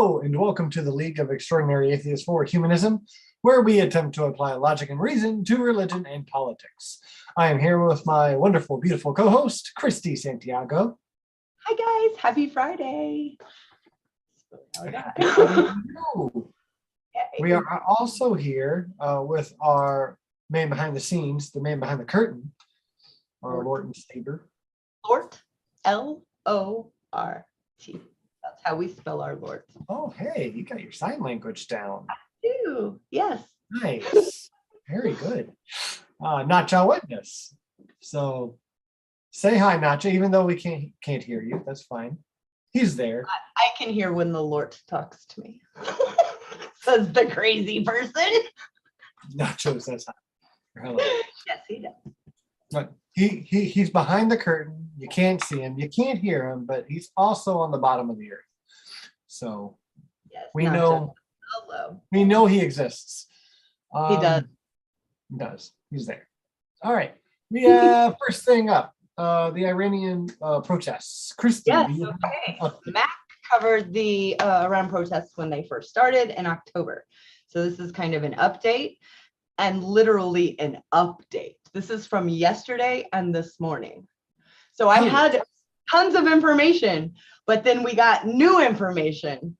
Hello, and welcome to the League of Extraordinary Atheists for Humanism, where we attempt to apply logic and reason to religion and politics. I am here with my wonderful, beautiful co-host, Christy Santiago. Hi guys, happy Friday. We are also here with our man behind the scenes, the man behind the curtain, our Lort and Saber. Lort, L-O-R-T. That's how we spell our Lort. Oh, hey, you got your sign language down. I do, yes. Nice. Very good. Nacha Witness. So say hi, Nacha, even though we can't hear you. That's fine. He's there. I can hear when the Lort talks to me. Says the crazy person. Nacho says hi. Hello. Yes, he does. But he's behind the curtain. You can't see him. You can't hear him, but he's also on the bottom of the earth. So yes, we Nacho. know. Hello. We know he exists. He does. He does. He's there. All right. We first thing up, the Iranian protests. Christy. Yes. Okay. Mac covered the Iran protests when they first started in October. So this is kind of an update, and literally an update. This is from yesterday and this morning. So I had tons of information, but then we got new information.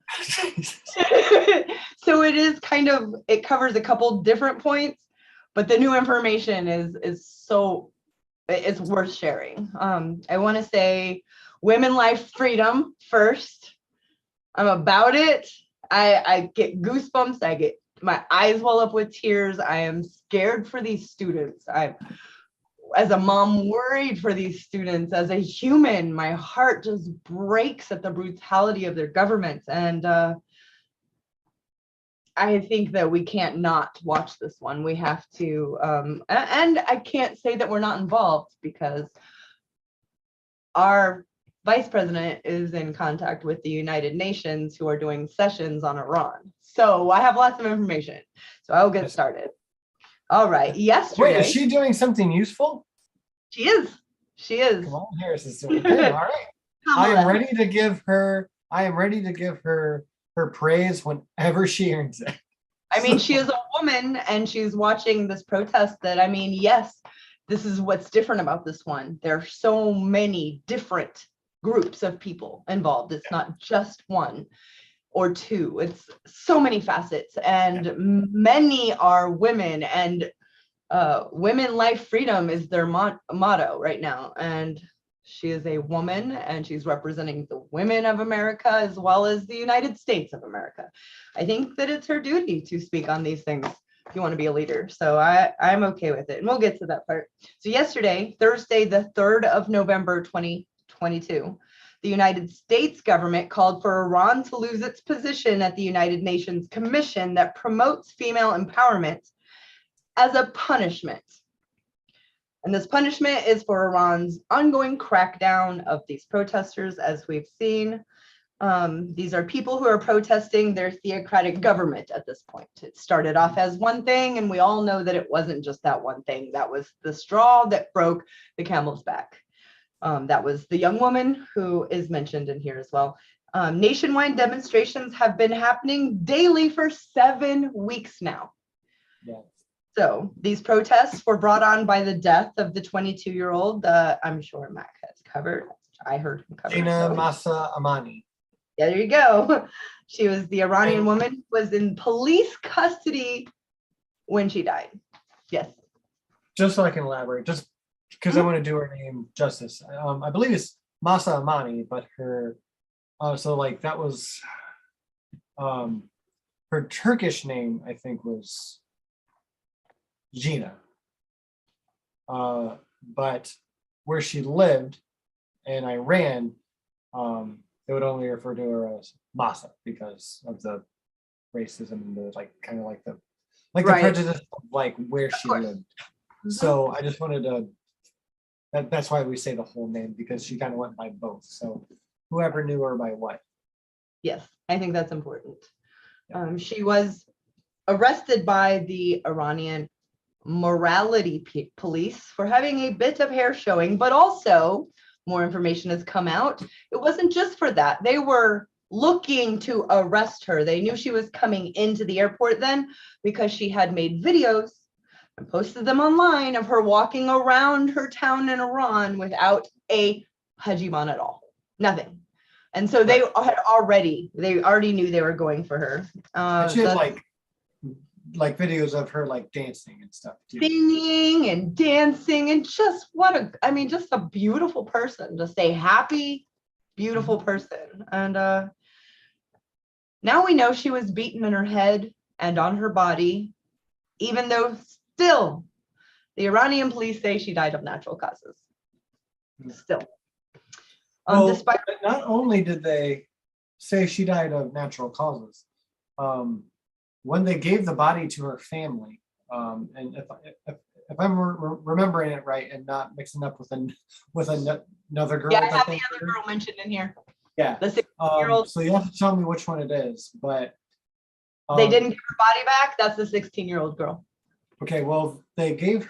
So it is kind of, it covers a couple different points, but the new information is so, it's worth sharing. I want to say women life freedom first. I'm about it. I get goosebumps. My eyes well up with tears. I am scared for these students. I'm, as a mom, worried for these students. As a human, my heart just breaks at the brutality of their governments. And I think that we can't not watch this one. We have to, and I can't say that we're not involved, because our vice president is in contact with the United Nations, who are doing sessions on Iran. So I have lots of information. So I'll get started. All right. Yesterday. Wait, is she doing something useful? She is. She is. Kamala Harris is doing. Okay, all right. I am ready to give her her praise whenever she earns it. I mean, she is a woman and she's watching this protest that, I mean, yes, this is what's different about this one. There are so many different groups of people involved. It's not just one or two. It's so many facets, and many are women, and women life freedom is their motto right now. And she is a woman, and she's representing the women of America as well as the United States of America. I think that it's her duty to speak on these things if you want to be a leader. So I'm okay with it, and we'll get to that part. So yesterday, Thursday, the 3rd of November, 2022, the United States government called for Iran to lose its position at the United Nations Commission that promotes female empowerment as a punishment. And this punishment is for Iran's ongoing crackdown of these protesters, as we've seen. These are people who are protesting their theocratic government at this point. It started off as one thing, and we all know that it wasn't just that one thing. That was the straw that broke the camel's back. That was the young woman who is mentioned in here as well. Nationwide demonstrations have been happening daily for 7 weeks now. Yeah. So these protests were brought on by the death of the 22-year-old, I'm sure Mac has covered. I heard him cover. Gina Masa Amani. Yeah, there you go. She was the Iranian woman who was in police custody when she died. Yes. Just so I can elaborate, just because I want to do her name justice. I believe it's Masa Amani, but her, so like that was, her Turkish name, I think, was Gina. But where she lived in Iran, they would only refer to her as Masa because of the racism and the kind of the prejudice of where she lived. Mm-hmm. So I just wanted to. That's why we say the whole name, because she kind of went by both. So whoever knew her by what. Yes, I think that's important. She was arrested by the Iranian morality police for having a bit of hair showing, but also more information has come out. It wasn't just for that. They were looking to arrest her. They knew she was coming into the airport then because she had made videos and posted them online of her walking around her town in Iran without a hijab at all. Nothing. And so they already knew they were going for her. And she had like videos of her like dancing and stuff too. Singing and dancing, and just just a beautiful person, just a happy, beautiful person. And now we know she was beaten in her head and on her body, even though still the Iranian police say she died of natural causes. Still. Well, Despite not only did they say she died of natural causes, when they gave the body to her family, and if I'm remembering it right and not mixing up with another girl. Yeah, I have the other girl mentioned in here. Yeah. The 16-year-old. So you have to tell me which one it is, but They didn't give her body back. That's the 16-year-old girl. Okay, well, they gave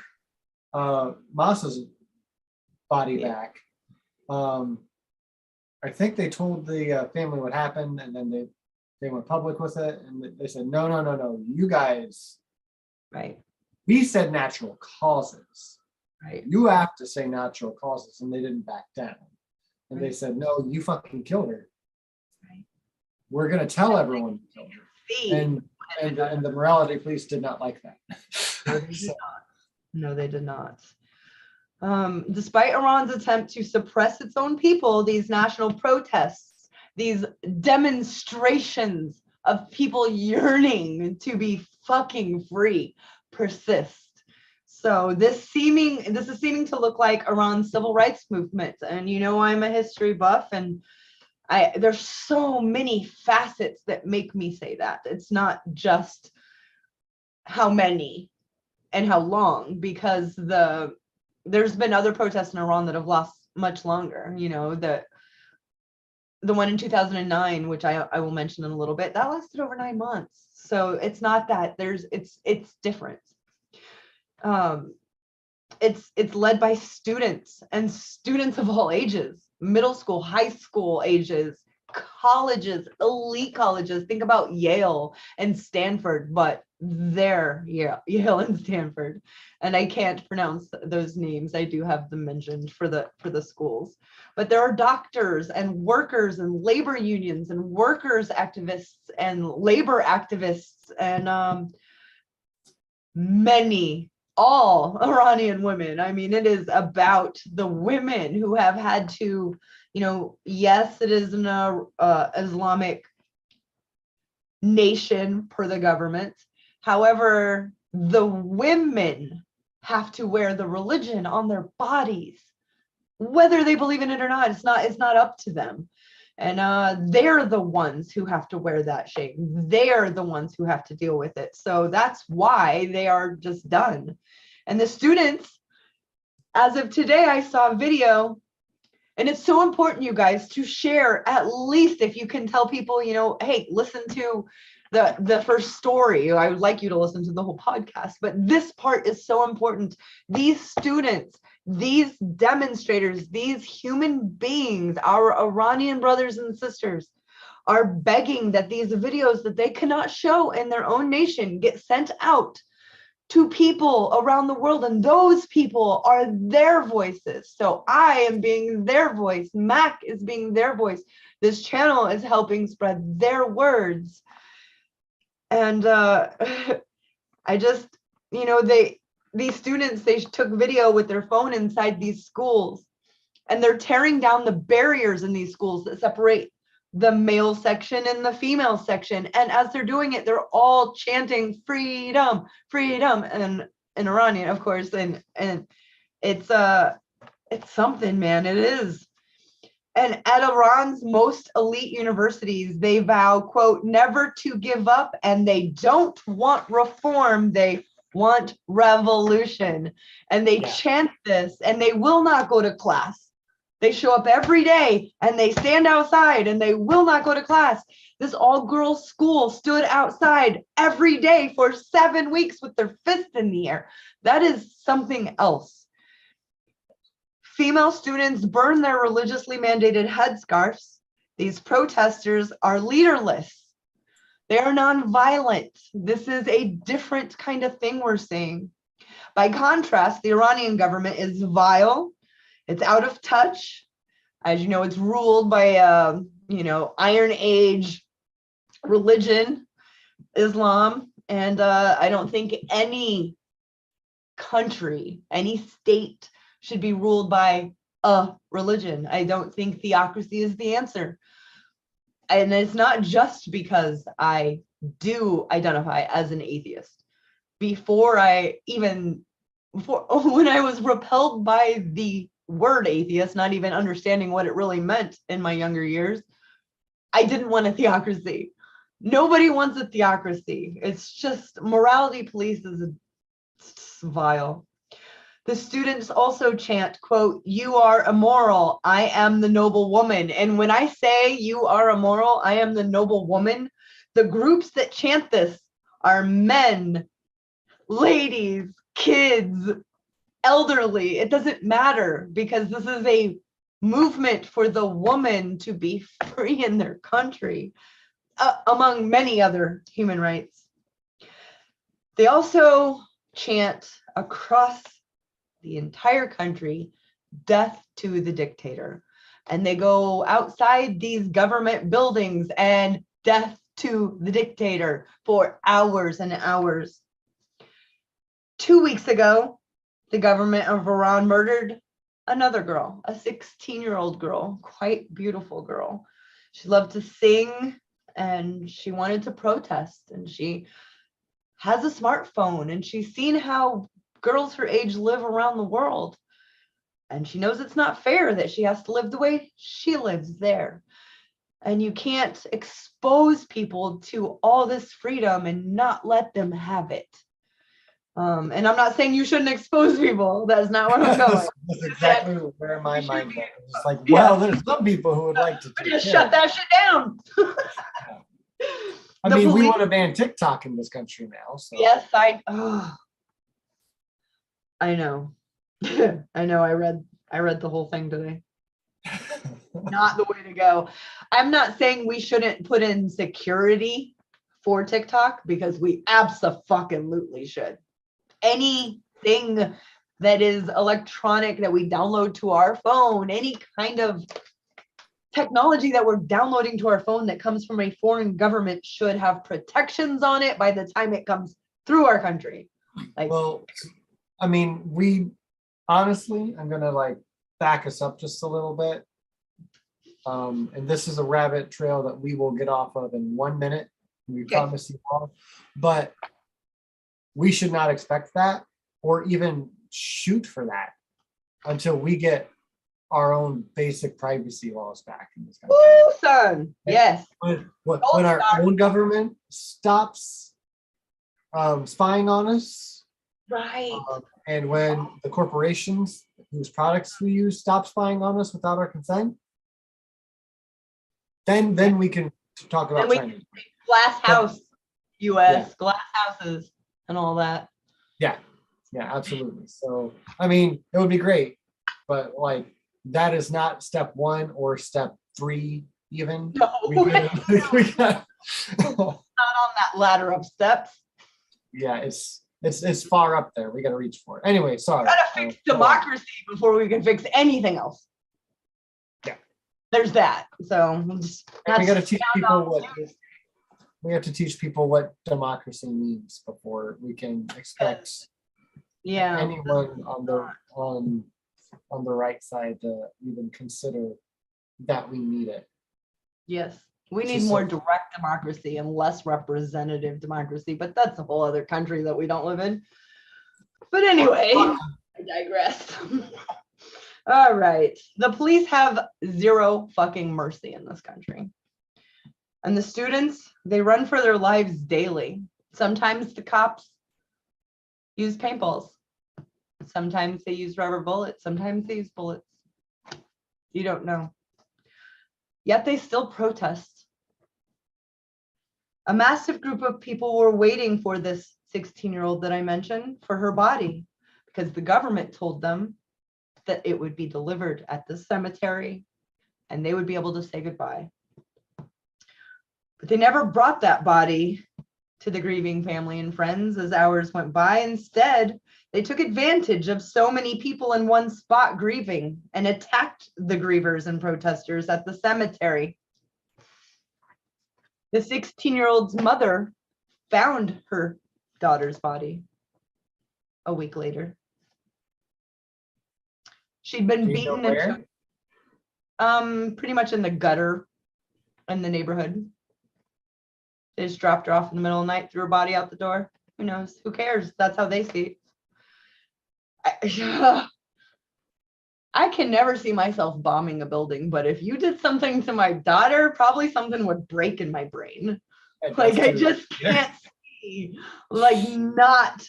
Masa's body back. I think they told the family what happened, and then they went public with it, and they said, no, you guys, right? We said natural causes. Right. You have to say natural causes, and they didn't back down. And they said, no, you fucking killed her. Right. We're gonna tell everyone you killed her. And the morality police did not like that. No, they did not. Despite Iran's attempt to suppress its own people, these national protests, these demonstrations of people yearning to be fucking free persist. So this is seeming to look like Iran's civil rights movement. And I'm a history buff, and there's so many facets that make me say that. It's not just how many and how long, because there's been other protests in Iran that have lasted much longer. The one in 2009, which I will mention in a little bit, that lasted over 9 months. So it's not that it's different. It's led by students, and students of all ages, middle school, high school ages, colleges, elite colleges. Think about Yale and Stanford, but they're Yale and Stanford. And I can't pronounce those names. I do have them mentioned for the schools. But there are doctors and workers and labor unions and workers activists and labor activists and all Iranian women. I mean, it is about the women who have had to, yes, it is an Islamic nation per the government. However, the women have to wear the religion on their bodies, whether they believe in it or not. It's not up to them. And they're the ones who have to wear that shame. They're the ones who have to deal with it. So that's why they are just done. And the students, as of today, I saw a video, and it's so important, you guys, to share, at least if you can tell people, hey, listen to the first story. I would like you to listen to the whole podcast, but this part is so important. These students, these demonstrators, these human beings, our Iranian brothers and sisters, are begging that these videos that they cannot show in their own nation get sent out to people around the world, and those people are their voices. So I am being their voice. Mac is being their voice. This channel is helping spread their words. And I just, these students, they took video with their phone inside these schools, and they're tearing down the barriers in these schools that separate the male section and the female section. And as they're doing it, they're all chanting freedom, freedom, and in Iranian, of course. And it's something, man. It is. And at Iran's most elite universities, they vow, quote, never to give up, and they don't want reform. They want revolution. And they chant this, and they will not go to class. They show up every day, and they stand outside, and they will not go to class. This all-girls school stood outside every day for 7 weeks with their fists in the air. That is something else. Female students burn their religiously mandated headscarves. These protesters are leaderless. They are nonviolent. This is a different kind of thing we're seeing. By contrast, the Iranian government is vile. It's out of touch. As you know, it's ruled by, Iron Age religion, Islam. And I don't think any country, any state should be ruled by a religion. I don't think theocracy is the answer. And it's not just because I do identify as an atheist. When I was repelled by the word atheist, not even understanding what it really meant in my younger years, I didn't want a theocracy. Nobody wants a theocracy. It's just morality police is vile. The students also chant, quote, "You are immoral, I am the noble woman." And when I say you are immoral, I am the noble woman, the groups that chant this are men, ladies, kids, elderly. It doesn't matter, because this is a movement for the woman to be free in their country, among many other human rights. They also chant across the entire country, "Death to the dictator." And they go outside these government buildings and "Death to the dictator" for hours and hours. 2 weeks ago, the government of Iran murdered another girl, a 16-year-old girl, quite beautiful girl. She loved to sing and she wanted to protest, and she has a smartphone, and she's seen how girls her age live around the world. And she knows it's not fair that she has to live the way she lives there. And you can't expose people to all this freedom and not let them have it. And I'm not saying you shouldn't expose people. That's not what I'm going. That's exactly where my mind went. It's like, well, there's some people who would like to just shut that shit down. I mean, we want to ban TikTok in this country now. So. Yes, I know. I know. I read the whole thing today. Not the way to go. I'm not saying we shouldn't put in security for TikTok, because we abso-fucking-lutely should. Anything that is electronic that we download to our phone, any kind of technology that we're downloading to our phone that comes from a foreign government, should have protections on it by the time it comes through our country. Well, I mean, we honestly, I'm gonna back us up just a little bit. And this is a rabbit trail that we will get off of in 1 minute. We promise you all. But we should not expect that or even shoot for that until we get our own basic privacy laws back in this country. Woo, son. Yes. When our own government stops spying on us, right? And when the corporations whose products we use stop spying on us without our consent, then we can talk about China. Glass house, U.S. Glass houses and all that. Yeah, absolutely. So, I mean, it would be great, but that is not step 1 or step 3 even. No. We got not on that ladder of steps. Yeah, it's far up there. We got to reach for it. Anyway, sorry. We got to fix democracy before we can fix anything else. Yeah. There's that. So we got to teach people we have to teach people what democracy means before we can expect anyone on the right side to even consider that we need it. Yes. We need more direct democracy and less representative democracy, but that's a whole other country that we don't live in. But anyway, I digress. All right. The police have zero fucking mercy in this country. And the students, they run for their lives daily. Sometimes the cops use paintballs. Sometimes they use rubber bullets. Sometimes they use bullets. You don't know. Yet they still protest. A massive group of people were waiting for this 16-year-old that I mentioned, for her body, because the government told them that it would be delivered at the cemetery and they would be able to say goodbye. But they never brought that body to the grieving family and friends as hours went by. Instead, they took advantage of so many people in one spot grieving and attacked the grievers and protesters at the cemetery. The 16-year-old's mother found her daughter's body a week later. She'd been beaten and pretty much in the gutter in the neighborhood. They just dropped her off in the middle of the night, threw her body out the door. Who knows? Who cares? That's how they see it. I can never see myself bombing a building, but if you did something to my daughter, probably something would break in my brain. Like I just can't see, like not.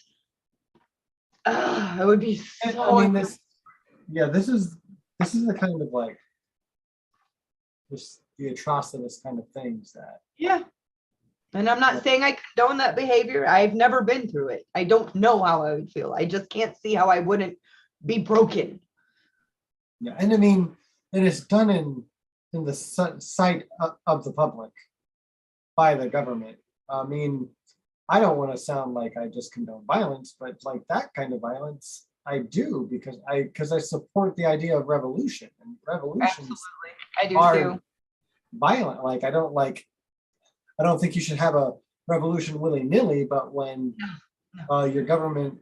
It would be so. I mean, this is the kind of like just the atrocious kind of things that. Yeah. And I'm not saying I condone that behavior. I've never been through it. I don't know how I would feel. I just can't see how I wouldn't be broken. Yeah, and I mean, it is done in the sight of the public by the government. I mean, I don't want to sound like I just condone violence, but like that kind of violence, I do because I support the idea of revolution, and revolutions I do are too. violent. Like I don't think you should have a revolution willy-nilly, but when your government,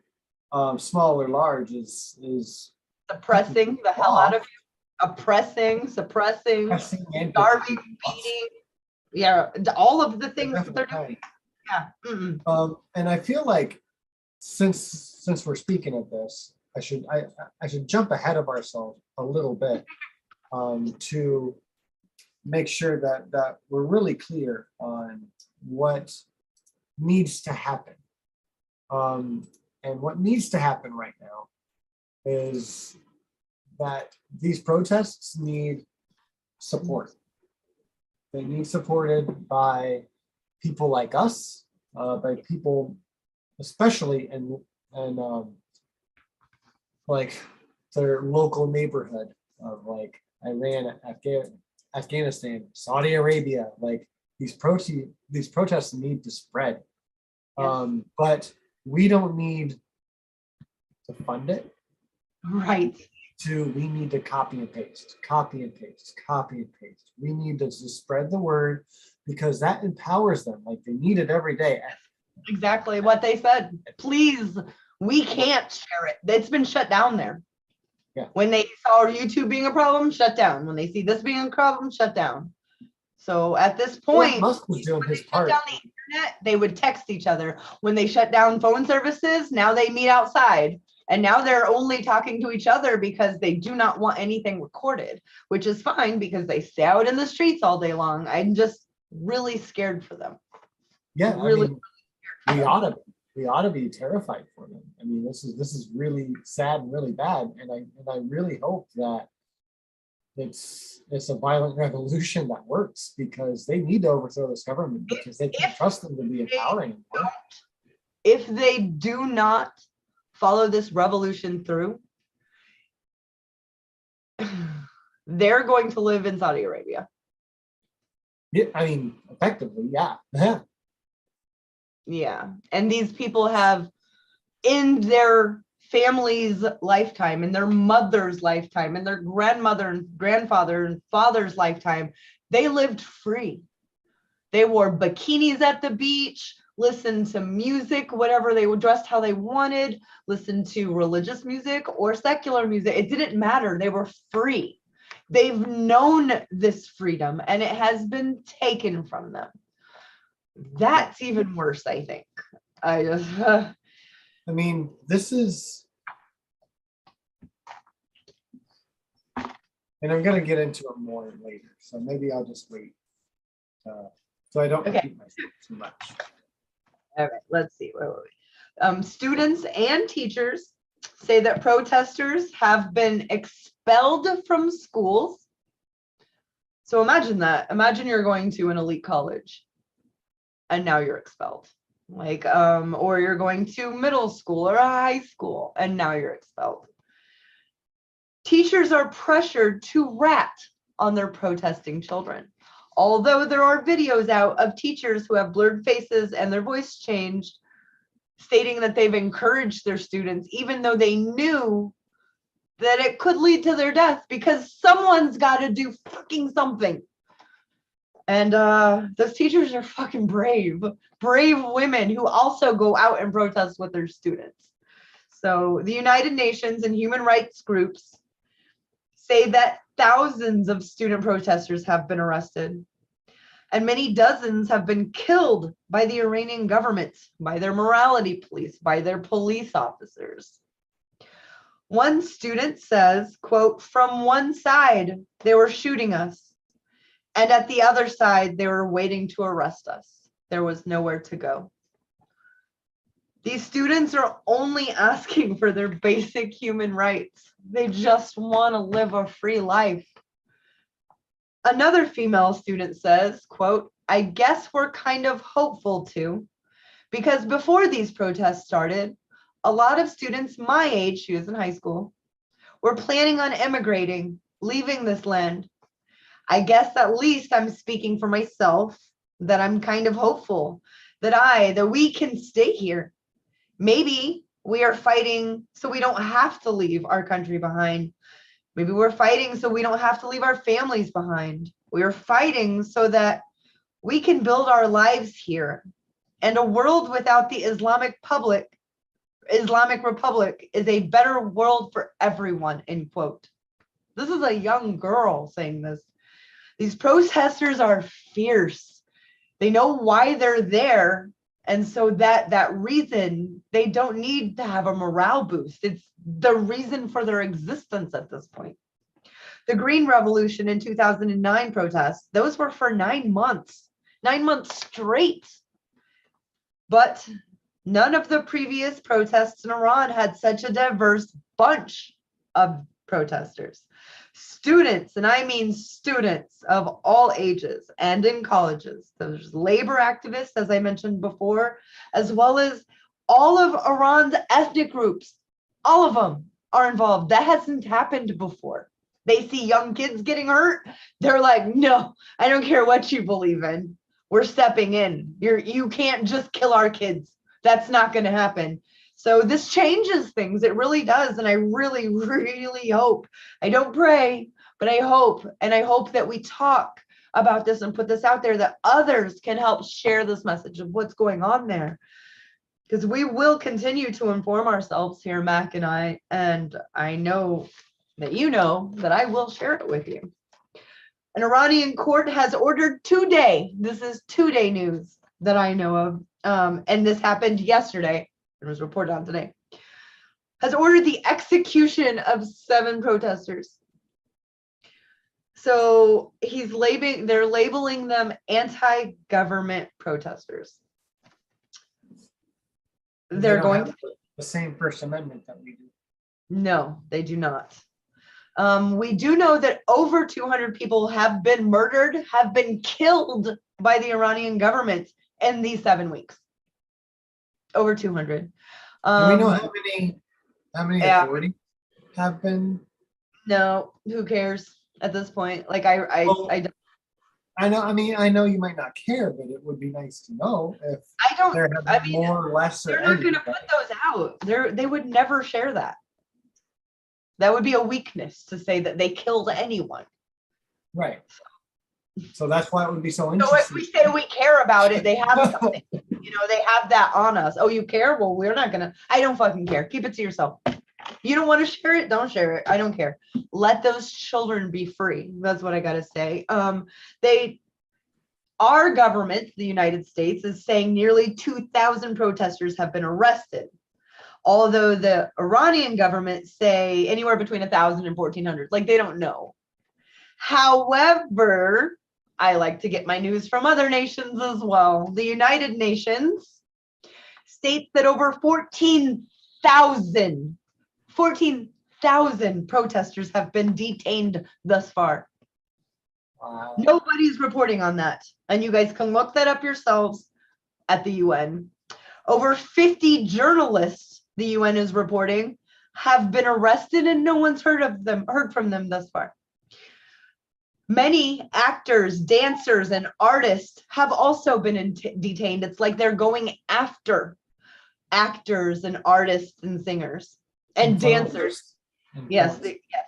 small or large, is Suppressing the hell out of you, oppressing, suppressing, starving, beating, yeah, all of the things that they're doing. Yeah. And I feel like since we're speaking of this, I should jump ahead of ourselves a little bit to make sure that we're really clear on what needs to happen. And what needs to happen right now is that these protests need support. They need supported by people like us, by people, especially in like their local neighborhood of like Iran, Afghanistan, Saudi Arabia. Like these protests need to spread, but we don't need to fund it. Right. We need to copy and paste. We need to just spread the word because that empowers them. Like they need it every day. Exactly what they said. Please, we can't share it. It's been shut down there. Yeah. When they saw YouTube being a problem, shut down. When they see this being a problem, shut down. So at this point, Musk was doing his part. Down the internet, they would text each other. When they shut down phone services, now they meet outside. And now they're only talking to each other because they do not want anything recorded, which is fine because they stay out in the streets all day long. I'm just really scared for them. Yeah, really. I mean, we ought to be terrified for them. I mean, this is really sad and really bad, and I really hope that it's a violent revolution that works because they need to overthrow this government because they can't trust them to be in power anymore. If they do not follow this revolution through, they're going to live in Saudi Arabia. Yeah, I mean, effectively, yeah. Yeah. And these people have, in their family's lifetime, in their mother's lifetime, in their grandmother and grandfather and father's lifetime, they lived free. They wore bikinis at the beach, listened to music, whatever they would, dressed how they wanted, listened to religious music or secular music. It didn't matter. They were free. They've known this freedom and it has been taken from them. That's even worse, I think. I mean, this is, and I'm going to get into it more later, so maybe I'll just wait so I don't repeat myself too much. All right, let's see. Where were we? Students and teachers say that protesters have been expelled from schools. So imagine that. Imagine you're going to an elite college and now you're expelled. Like, or you're going to middle school or a high school and now you're expelled. Teachers are pressured to rat on their protesting children. Although there are videos out of teachers who have blurred faces and their voice changed, stating that they've encouraged their students, even though they knew that it could lead to their death, because someone's got to do fucking something. And those teachers are fucking brave women who also go out and protest with their students. So the United Nations and human rights groups say that thousands of student protesters have been arrested, and many dozens have been killed by the Iranian government, by their morality police, by their police officers. One student says, quote, "From one side, they were shooting us, and at the other side, they were waiting to arrest us. There was nowhere to go." These students are only asking for their basic human rights. They just want to live a free life. Another female student says, quote, "I guess we're kind of hopeful too, because before these protests started, a lot of students my age," she was in high school, "were planning on immigrating, leaving this land. I guess at least I'm speaking for myself, that I'm kind of hopeful that we can stay here. Maybe we are fighting so we don't have to leave our country behind. Maybe we're fighting so we don't have to leave our families behind. We are fighting so that we can build our lives here. And a world without the Islamic Republic is a better world for everyone," end quote. This is a young girl saying this. These protesters are fierce. They know why they're there. And so that reason, they don't need to have a morale boost. It's the reason for their existence at this point. The Green Revolution in 2009 protests, those were for 9 months straight. But none of the previous protests in Iran had such a diverse bunch of protesters. Students, and I mean students of all ages and in colleges. There's labor activists, as I mentioned before, as well as all of Iran's ethnic groups. All of them are involved. That hasn't happened before. They see young kids getting hurt. They're like, "No, I don't care what you believe in. We're stepping in. You can't just kill our kids. That's not going to happen." So this changes things. It really does. And I really, really hope, I don't pray, but I hope, and I hope that we talk about this and put this out there, that others can help share this message of what's going on there. Because we will continue to inform ourselves here, Mac and I know that you know that I will share it with you. An Iranian court has ordered today, this is today news that I know of, and this happened yesterday, it was reported on today, has ordered the execution of 7 protesters. So they're labeling them anti-government protesters. They're going to the same First Amendment that we do. No, they do not. We do know that over 200 people have been murdered, have been killed by the Iranian government in these 7 weeks. Over 200. Do we know how many yeah. authorities have been? No, who cares at this point? Like I don't. I know. I mean, I know you might not care, but it would be nice to know if more or less. They're not going to put those out. They would never share that. That would be a weakness to say that they killed anyone. Right. So that's why it would be so interesting. So if we say we care about it, they have something. They have that on us. Oh, you care? Well, we're not going to. I don't fucking care. Keep it to yourself. You don't want to share it? Don't share it. I don't care. Let those children be free. That's what I got to say. Our government, the United States, is saying nearly 2,000 protesters have been arrested. Although the Iranian government say anywhere between 1,000 and 1,400. Like, they don't know. However, I like to get my news from other nations as well. The United Nations states that over 14,000 protesters have been detained thus far. Wow. Nobody's reporting on that. And you guys can look that up yourselves at the UN. Over 50 journalists, the UN is reporting, have been arrested and no one's heard from them thus far. Many actors, dancers, and artists have also been detained. It's like they're going after actors and artists and singers and dancers. Yes, yes.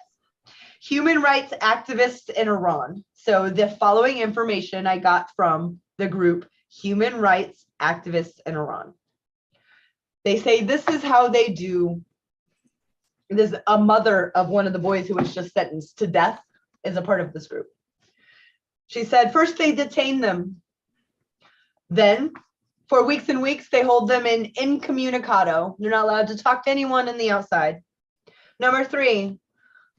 Human rights activists in Iran. So the following information I got from the group Human Rights Activists in Iran. They say this is how they do. There's a mother of one of the boys who was just sentenced to death is a part of this group. She said, first they detain them. Then for weeks and weeks, they hold them in incommunicado. They're not allowed to talk to anyone in the outside. Number 3,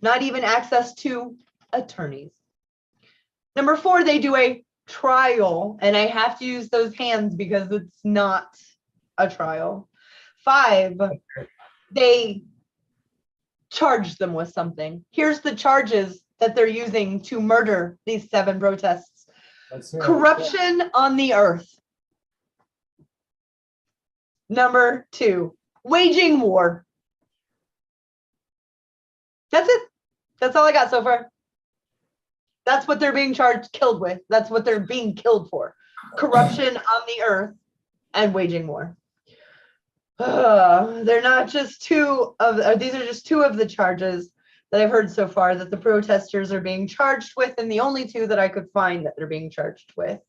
not even access to attorneys. Number 4, they do a trial, and I have to use those hands because it's not a trial. 5, they charge them with something. Here's the charges that they're using to murder these 7 protests. Corruption on the earth. Number 2, waging war. That's it. That's all I got so far. That's what they're being killed with. That's what they're being killed for. Corruption on the earth and waging war. They're not just these are just 2 of the charges that I've heard so far that the protesters are being charged with, and the only 2 that I could find that they're being charged with.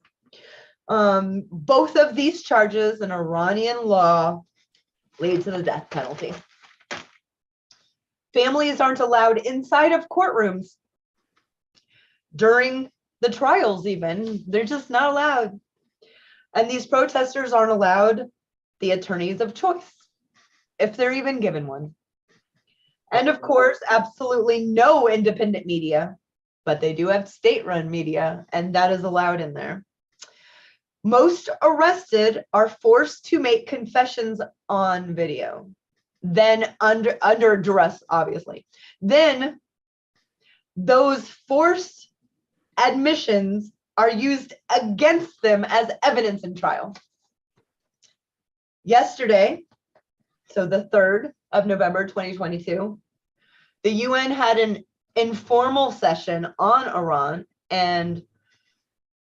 Both of these charges in Iranian law lead to the death penalty. Families aren't allowed inside of courtrooms during the trials even. They're just not allowed. And these protesters aren't allowed the attorneys of choice, if they're even given one. And of course, absolutely no independent media, but they do have state-run media, and that is allowed in there. Most arrested are forced to make confessions on video, then under duress, obviously. Then those forced admissions are used against them as evidence in trial. Yesterday, so the 3rd of November, 2022, the UN had an informal session on Iran and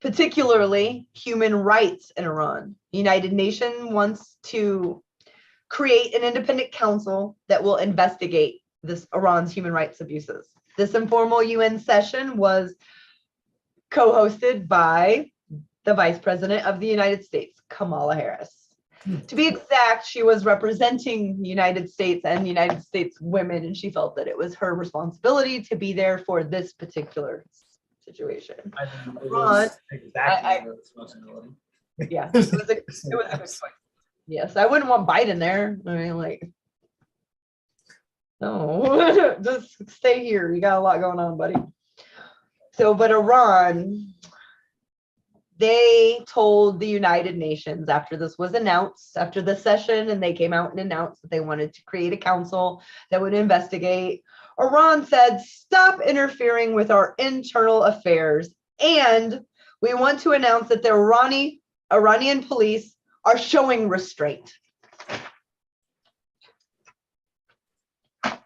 particularly human rights in Iran. The United Nations wants to create an independent council that will investigate Iran's human rights abuses. This informal UN session was co-hosted by the Vice President of the United States, Kamala Harris. To be exact, she was representing the United States and the United States women, and she felt that it was her responsibility to be there for this particular situation. I think it was exactly her responsibility. Yeah, it was a good choice. Yes, I wouldn't want Biden there. I mean, like, no, just stay here. You got a lot going on, buddy. So, but Iran, they told the United Nations after this was announced, after the session, and they came out and announced that they wanted to create a council that would investigate. Iran said, stop interfering with our internal affairs. And we want to announce that the Iranian police are showing restraint. I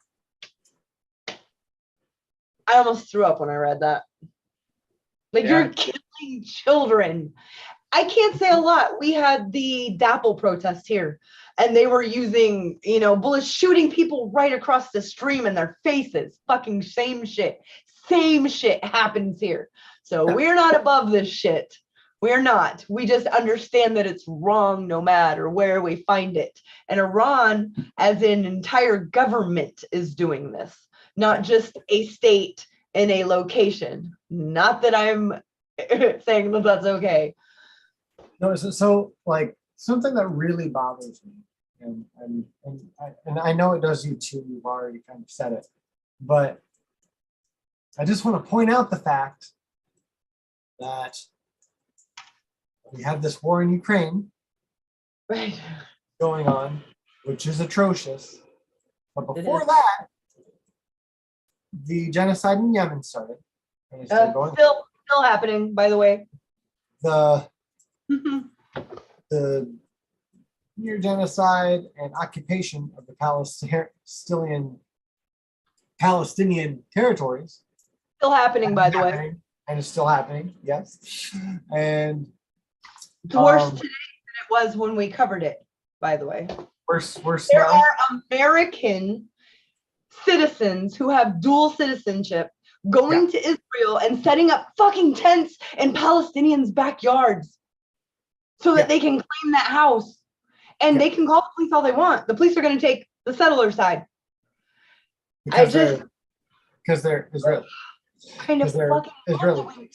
almost threw up when I read that. Like, yeah. You're killing children. I can't say a lot. We had the DAPL protest here, and they were using, bullets, shooting people right across the stream in their faces. Fucking same shit. Same shit happens here. So we're not above this shit. We're not. We just understand that it's wrong no matter where we find it. And Iran, as an entire government, is doing this, not just a state in a location. Not that I'm saying that that's okay. No, so like something that really bothers me, and I know it does you too. You've already kind of said it, but I just want to point out the fact that we have this war in Ukraine, right, going on, which is atrocious. But before that, the genocide in Yemen started. And it's still happening, by the way. The near genocide and occupation of the Palestinian territories. Still happening, by the way. and it's still happening. Yes, and It's worse um, today than it was when we covered it, by the way. worse There now. are American citizens who have dual citizenship going to Israel and setting up fucking tents in Palestinians' backyards so that they can claim that house. And they can call the police all they want. The police are going to take the settler side. Because they're Israeli. Kind of fucking Israeli.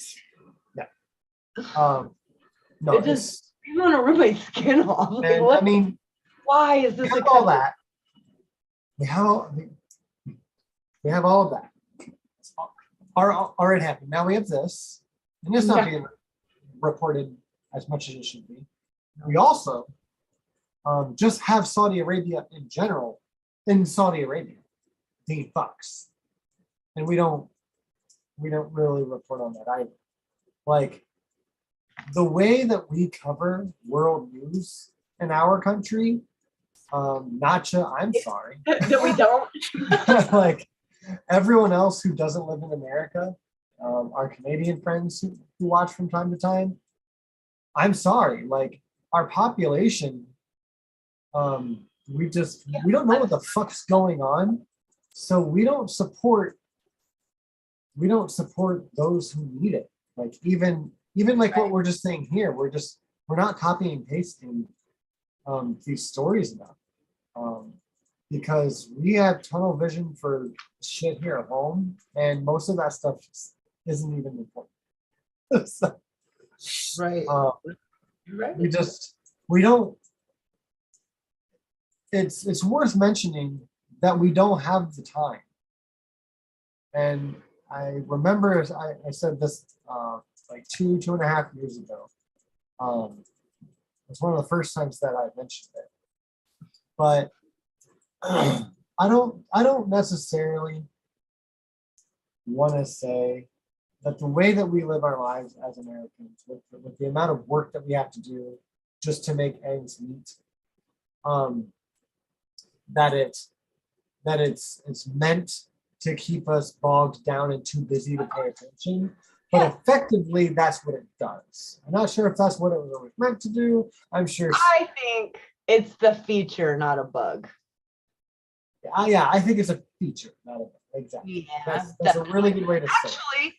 Yeah. No, it just, you want to rip my skin off. Like, and I mean, why is this all that? We have all of that. It's already happened. Now we have this, and it's not being reported as much as it should be. We also just have Saudi Arabia in general. In Saudi Arabia, they fucks, and we don't really report on that either. Like the way that we cover world news in our country, Nacha, I'm sorry that we don't. like everyone else who doesn't live in America, our Canadian friends who watch from time to time, I'm sorry, like our population, we don't know what the fuck's going on, so we don't support those who need it. Like even like what we're just saying here, we're not copying and pasting these stories about because we have tunnel vision for shit here at home, and most of that stuff isn't even important. So, right. Right. We don't. It's worth mentioning that we don't have the time, and I remember I said this like 2.5 years ago. It's one of the first times that I mentioned it, but I don't necessarily want to say that the way that we live our lives as Americans, with the amount of work that we have to do just to make ends meet, that it's meant to keep us bogged down and too busy to pay attention. But effectively, that's what it does. I'm not sure if that's what it was always meant to do. I'm sure. I think it's the feature, not a bug. Yeah, I think it's a feature, not a bug. Exactly. Yeah, that's a really good way to say it.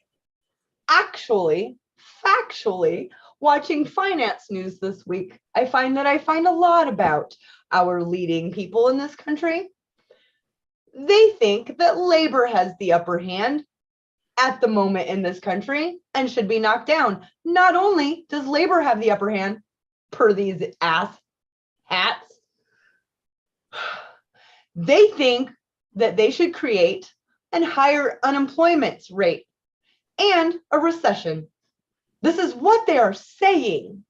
Actually, factually, watching finance news this week, I find a lot about our leading people in this country. They think that labor has the upper hand at the moment in this country and should be knocked down. Not only does labor have the upper hand, per these ass hats, they think that they should create a higher unemployment rate and a recession. This is what they are saying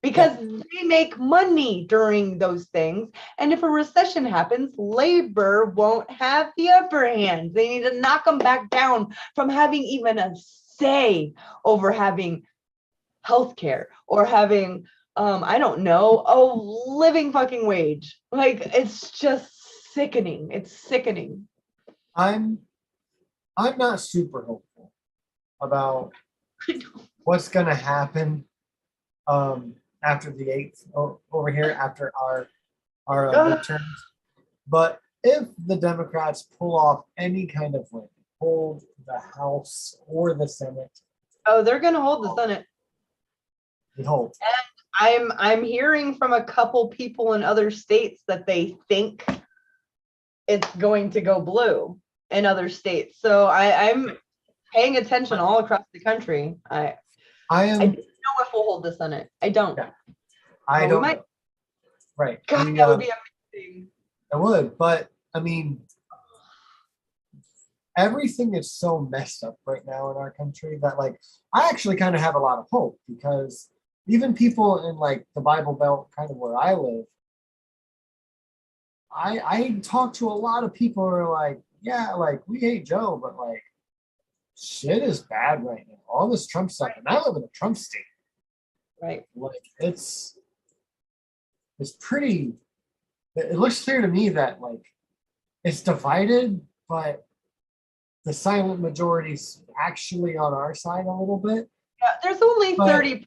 because they make money during those things. And if a recession happens, labor won't have the upper hand. They need to knock them back down from having even a say over having healthcare or having, I don't know, a living fucking wage. Like, it's just sickening. It's sickening. I'm not super hopeful about what's going to happen after the 8th over here, after our midterms. But if the Democrats pull off any kind of win, hold the House or the Senate. Oh, they're going to hold the Senate. We hope. And I'm hearing from a couple people in other states that they think it's going to go blue in other states. So I'm paying attention all across the country. I don't know if we'll hold the Senate. I don't. Yeah. I don't know. Right. God, that would be amazing. It would, but I mean, everything is so messed up right now in our country that, like, I actually kind of have a lot of hope because even people in like the Bible Belt, kind of where I live, I talk to a lot of people who are like, yeah, like we hate Joe, but like shit is bad right now. All this Trump stuff, and I live in a Trump state. Right. Like it's pretty. It looks clear to me that like it's divided, but the silent majority's actually on our side a little bit. Yeah, there's only But- 30%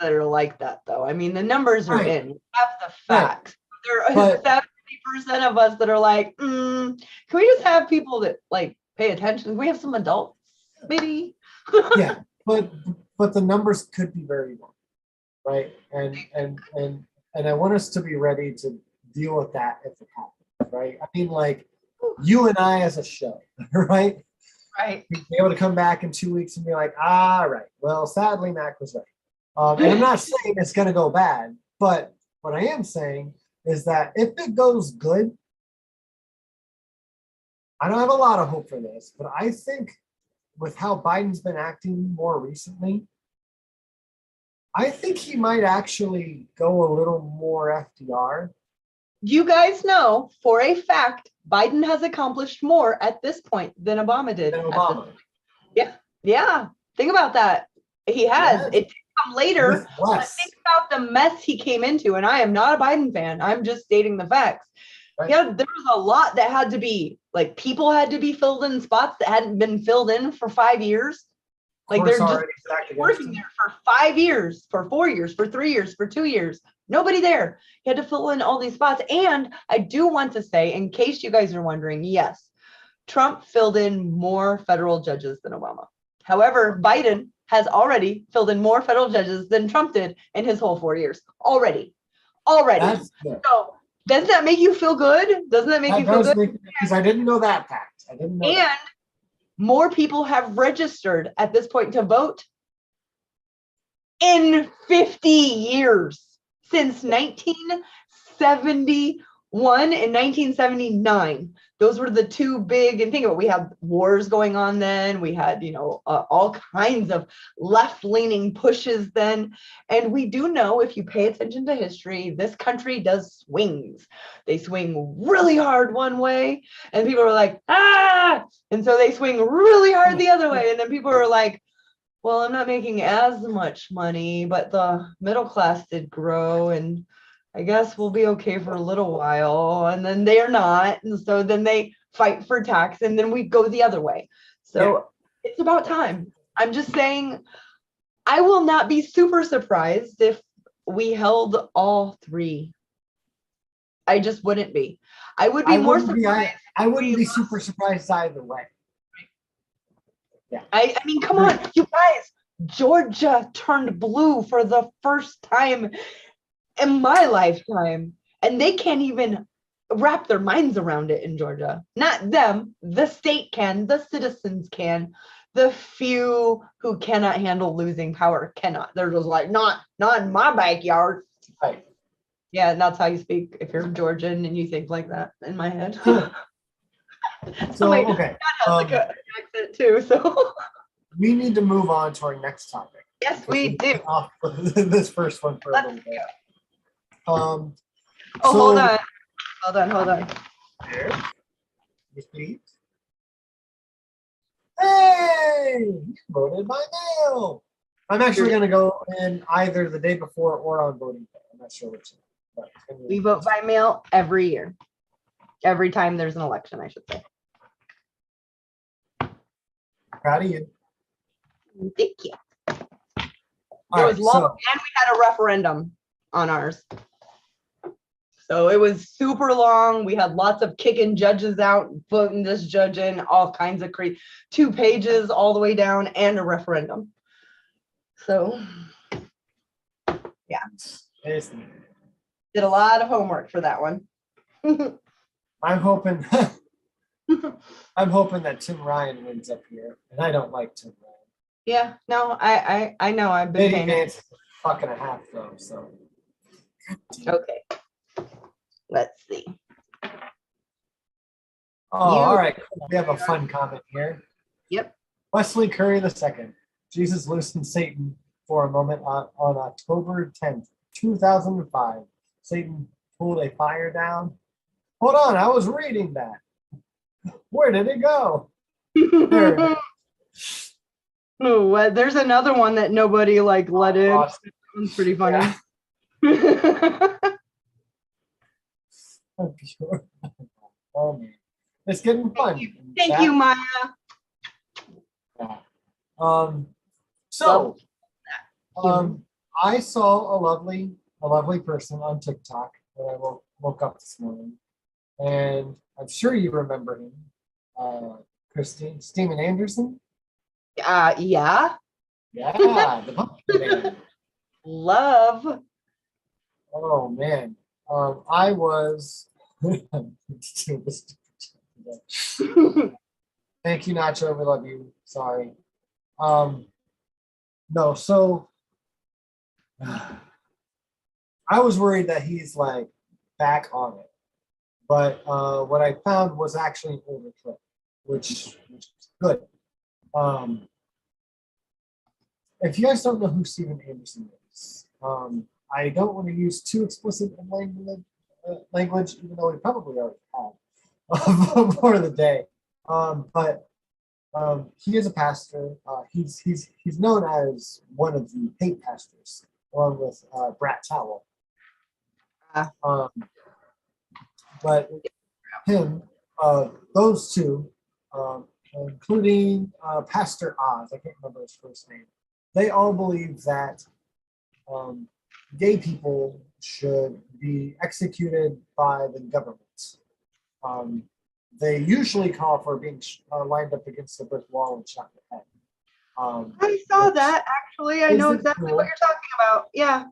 that are like that, though. I mean, the numbers are Right. in. We have the Right. facts. There are But- 70% of us that are like, can we just have people that like pay attention? Can we have some adults, maybe? Yeah, but the numbers could be very low, right? And I want us to be ready to deal with that if it happens, right? I mean, like you and I as a show, right? Right. Be able to come back in 2 weeks and be like, right. Well, sadly, Mac was right. And I'm not saying it's going to go bad, but what I am saying is that if it goes good, I don't have a lot of hope for this, but I think with how Biden's been acting more recently, I think he might actually go a little more FDR. You guys know for a fact Biden has accomplished more at this point than Obama did. Than at this Obama. point. Yeah. Think about that. He has. Yes. It did come later. With But less. think about the mess he came into, and I am not a Biden fan. I'm just stating the facts. Right. Yeah, there was a lot that had to be, like, people had to be filled in spots that hadn't been filled in for 5 years. Like, Course they're just already stacked against working him. there for 5 years, for 4 years, for 3 years, for 2 years. Nobody there. He had to fill in all these spots. And I do want to say, in case you guys are wondering, yes, Trump filled in more federal judges than Obama. However, Biden has already filled in more federal judges than Trump did in his whole 4 years. Already. That's good. So doesn't that make you feel good? Doesn't that make That you feel does good? make, because I didn't know that fact. I didn't know And that. more people have registered at this point to vote in 50 years, since 1971 and 1979. Those were the two big, and think about it, we had wars going on then. We had, all kinds of left-leaning pushes then. And we do know, if you pay attention to history, this country does swings. They swing really hard one way, and people are like, and so they swing really hard the other way. And then people are like, well, I'm not making as much money, but the middle class did grow, and I guess we'll be okay for a little while. And then they're not. And so then they fight for tax, and then we go the other way. So It's about time. I'm just saying, I will not be super surprised if we held all three. I just wouldn't be. I would be more surprised. I wouldn't be super surprised either way. I mean, come on, you guys. Georgia turned blue for the first time in my lifetime, and they can't even wrap their minds around it in Georgia. Not them, the state can, the citizens can. The few who cannot handle losing power cannot. They're just like, not in my backyard. Right. Yeah, and that's how you speak if you're Georgian and you think like that in my head. So, Wait, okay. has like an accent too, so. We need to move on to our next topic. Yes, we do. Off this first one for a Let's little bit. Oh, So, hold on. Here. Yes, please. Hey, you voted by mail. I'm actually going to go in either the day before or on voting day. I'm not sure which. But We vote by mail every year. Every time there's an election, I should say. Proud of you. Thank you. All It was right, long, so and we had a referendum on ours. So it was super long. We had lots of kicking judges out, voting this judge in, all kinds of crazy, 2 pages all the way down, and a referendum. So it's- did a lot of homework for that one. I'm hoping I'm hoping that Tim Ryan wins up here, and I don't like Tim Ryan. Yeah, no, I know. I've been Maybe paying. Vance is a fucking a half though. So Okay. Let's see. oh, all right. Cool. We have a fun comment here. Yep. Wesley Curry II. Jesus loosened Satan for a moment on October 10th, 2005. Satan pulled a fire down. Hold on, I was reading that. Where did it go? There it is. Oh, there's another one that nobody like let in. Awesome. That one's pretty funny. I'm sure. Oh man, it's getting fun. Thank you, Maya. So Human. I saw a lovely person on TikTok when I woke up this morning, and I'm sure you remember him, Christy, Steven Anderson. Yeah. Yeah, the pumpkin man. Love. Oh man, I was. Thank you, Nacho. We love you. Sorry. No, so I was worried that he's like back on it, but what I found was actually an older clip, which is good. Um, if you guys don't know who Steven Anderson is, I don't want to use too explicit language, even though we probably already have for the day. But he is a pastor. He's known as one of the hate pastors, along with Brat Towel. Um, but him, those two, including Pastor Oz, I can't remember his first name, they all believe that gay people should be executed by the government. They usually call for being lined up against the brick wall and shot in the head. I saw that actually. I know exactly cool. what you're talking about. Yeah.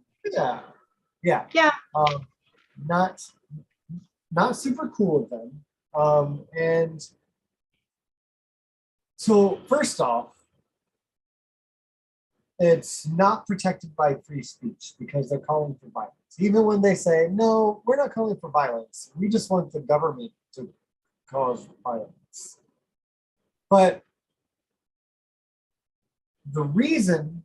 Yeah. Not super cool of them. And so first off, it's not protected by free speech because they're calling for violence. Even when they say, no, we're not calling for violence. We just want the government to cause violence. But the reason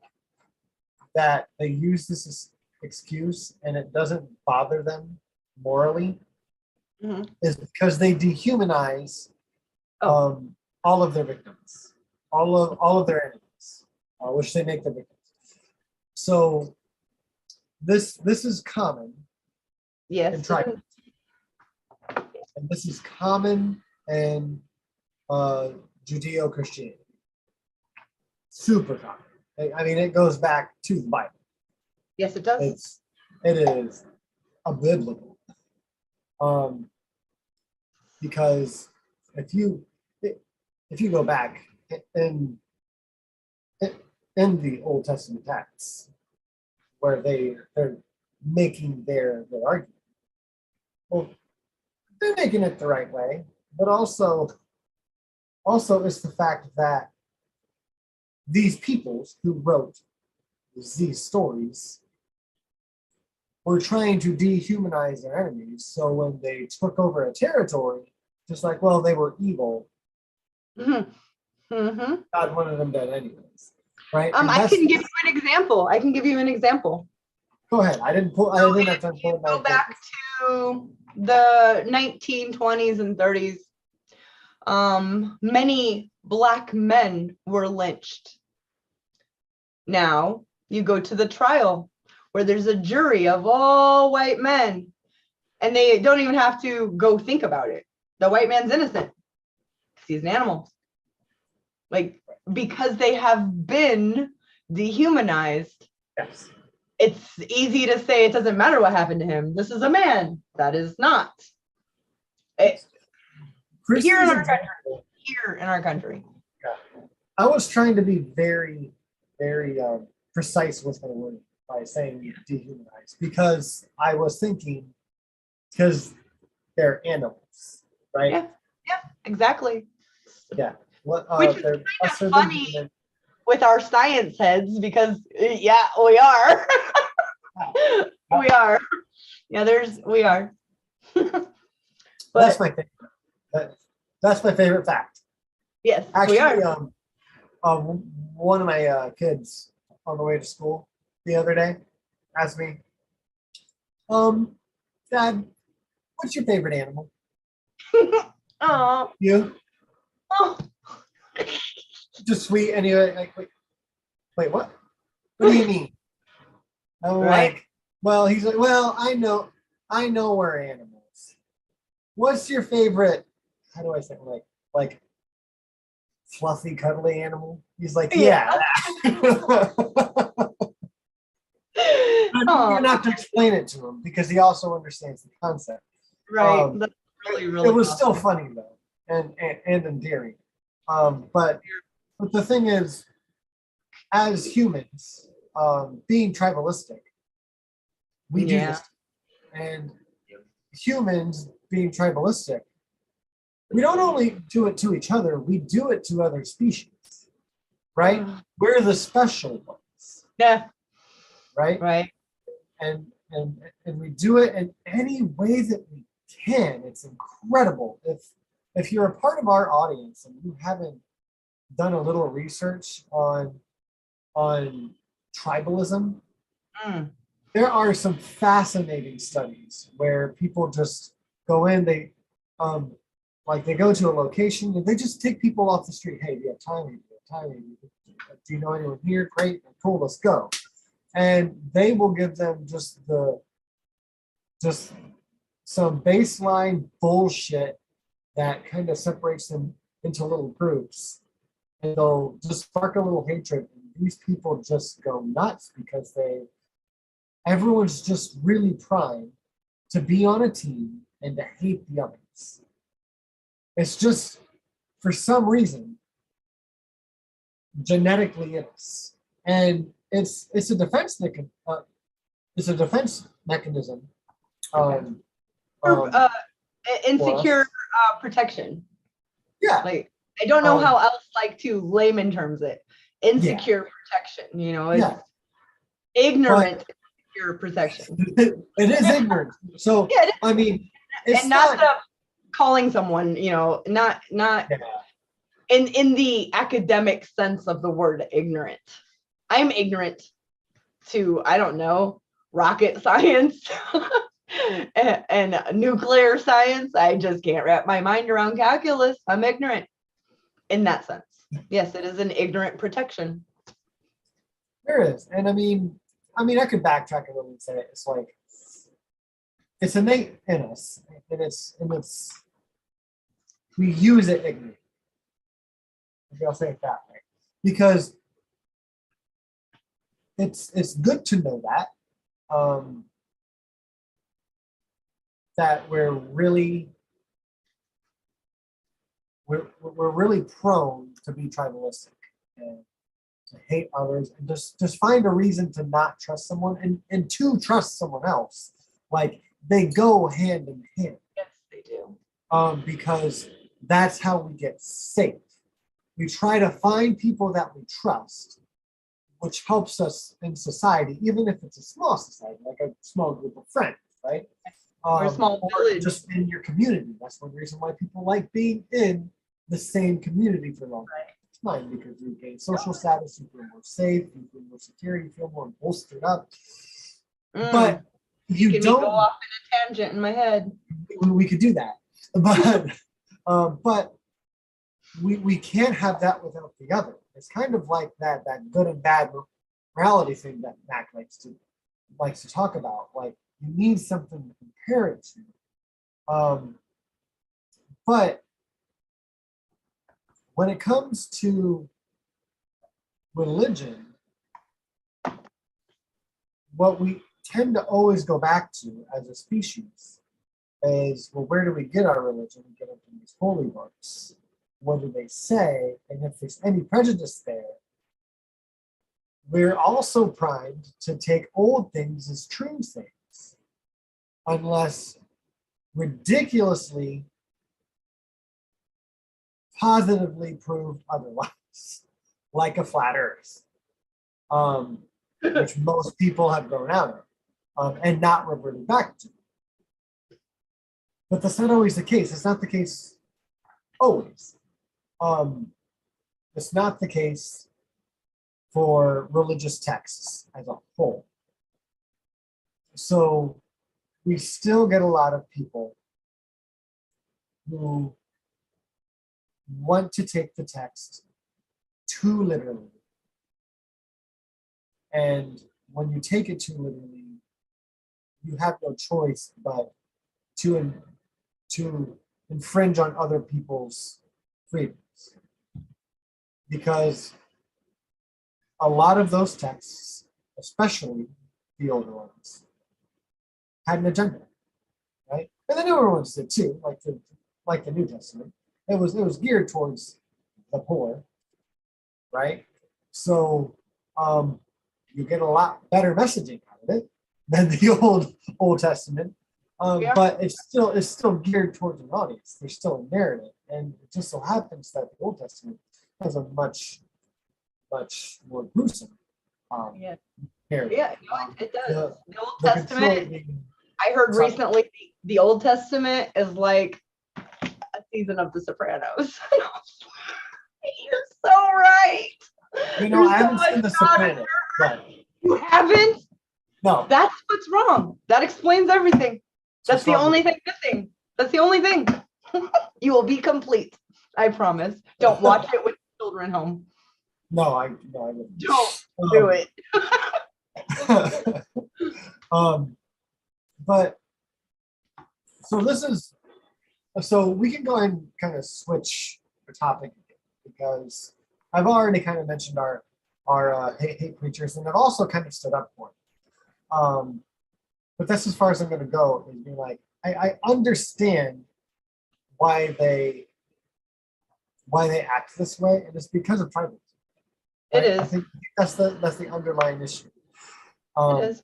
that they use this excuse and it doesn't bother them morally is because they dehumanize all of their victims, all of their enemies, which they make the victims. So this is common. Yes. In tribal. And this is common in Judeo-Christianity. Super common. I mean, it goes back to the Bible. Yes, it does. It is a biblical. Because if you go back in the Old Testament texts where they're making their argument, well, they're making it the right way, but also it's the fact that these peoples who wrote these stories were trying to dehumanize their enemies. So when they took over a territory, just like, well, they were evil. God wanted them dead anyways, right? I can give you an example. Go ahead. I didn't have time to pull go back to the 1920s and 30s. Many Black men were lynched. Now you go to the trial where there's a jury of all white men and they don't even have to go think about it. The white man's innocent. He's an animal. Like, because they have been dehumanized. Yes. It's easy to say it doesn't matter what happened to him. This is a man. That is not. Here in our country. Yeah. I was trying to be very, very precise with my word by saying dehumanized because I was thinking because they're animals, right? Yeah, exactly. Yeah. Which is kind of funny with our science heads because we are. We are. Yeah, we are. But that's my favorite. That's my favorite fact. Yes, actually, we are. One of my kids on the way to school the other day asked me, Dad, what's your favorite animal? Oh. You? Oh. Just sweet. And you're like, wait, what? What do you mean? I'm like, well, he's like, well, I know we're animals. What's your favorite? How do I say it? Like fluffy, cuddly animal. He's like, Yeah. yeah. I don't even Oh, have to explain it to him because he also understands the concept. right. Um, That's really, it really was awesome. still funny though, and endearing. But the thing is, as humans, being tribalistic, we do Yeah. this, and humans being tribalistic, we don't only do it to each other, we do it to other species, right? We're the special ones, Yeah. right? Right. And we do it in any way that we can. It's incredible. If you're a part of our audience and you haven't done a little research on tribalism, Mm. there are some fascinating studies where people just go in, they like they go to a location and they just take people off the street. Hey, do you have time? Do you have time? Do you know anyone here? Great, cool, let's go. And they will give them just some baseline bullshit that kind of separates them into little groups. And they'll just spark a little hatred. And these people just go nuts because everyone's just really primed to be on a team and to hate the others. It's just, for some reason, genetically it is. And it's a defense mechanism. Um, For, um, insecure protection. yeah. Like, I don't know Um, how else like to layman terms it. Insecure protection, you know, it's yeah. ignorant insecure protection. It is ignorant. So, Yeah, I mean, it's and not the calling someone, you know, not yeah. in the academic sense of the word ignorant. I'm ignorant to, I don't know, rocket science and nuclear science. I just can't wrap my mind around calculus. I'm ignorant in that sense. Yes, it is an ignorant protection. There is. And I mean, I could backtrack a little and say it's like it's innate in us, and it's we use it ignorantly. Maybe I'll say it that way. Because it's good to know that we're really prone to be tribalistic and to hate others and just find a reason to not trust someone and to trust someone else. Like they go hand in hand. Yes, they do. Because that's how we get safe. We try to find people that we trust, which helps us in society, even if it's a small society, like a small group of friends, right? Or a small village. Just in your community. That's one reason why people like being in the same community for long time, because you gain social status, you feel more safe, you feel more secure, you feel more bolstered up. But you don't go off in a tangent in my head. We could do that, but we can't have that without the other. It's kind of like that good and bad morality thing that Mac likes to talk about. Like you need something to compare it to. But when it comes to religion, what we tend to always go back to as a species is, well, where do we get our religion? We get it from these holy books. What do they say? And if there's any prejudice there, we're also primed to take old things as true things, unless ridiculously positively proved otherwise, like a flat earth, which most people have grown out of and not reverted back to. But that's not always the case. It's not the case always. It's not the case for religious texts as a whole. So we still get a lot of people who want to take the text too literally. And when you take it too literally, you have no choice but to infringe on other people's freedoms. because a lot of those texts, especially the older ones, had an agenda, right? And the newer ones did too, like the New Testament. It was geared towards the poor, right? So you get a lot better messaging out of it than the Old Testament. Yeah. But it's still geared towards an audience. There's still a narrative, and it just so happens that the Old Testament has a much more gruesome Yeah. narrative. Yeah, no, it does. The Old The Testament, controlling- I heard Sorry. recently, the Old Testament is like a season of The Sopranos. You're so right. You know, There's I so haven't seen much The God in Sopranos, but You haven't? no. That's what's wrong. That explains everything. That's the What's wrong only with thing missing. That's the only thing. You will be complete. I promise. Don't watch it with children home. No, I wouldn't. Don't do it. But so we can go ahead and kind of switch the topic because I've already kind of mentioned our hate preachers, and I've also kind of stood up for them. But that's as far as I'm going to go. Is being like, I understand why they act this way, and it's because of tribalism. It I is. think that's the underlying issue. It is.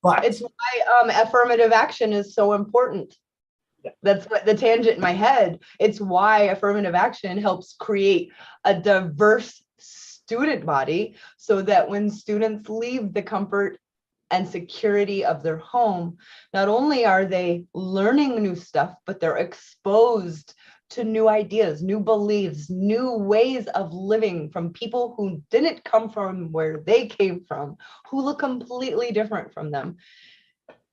But It's why affirmative action is so important. Yeah. That's what the tangent in my head. It's why affirmative action helps create a diverse student body so that when students leave the comfort and security of their home, not only are they learning new stuff, but they're exposed to new ideas, new beliefs, new ways of living from people who didn't come from where they came from, who look completely different from them.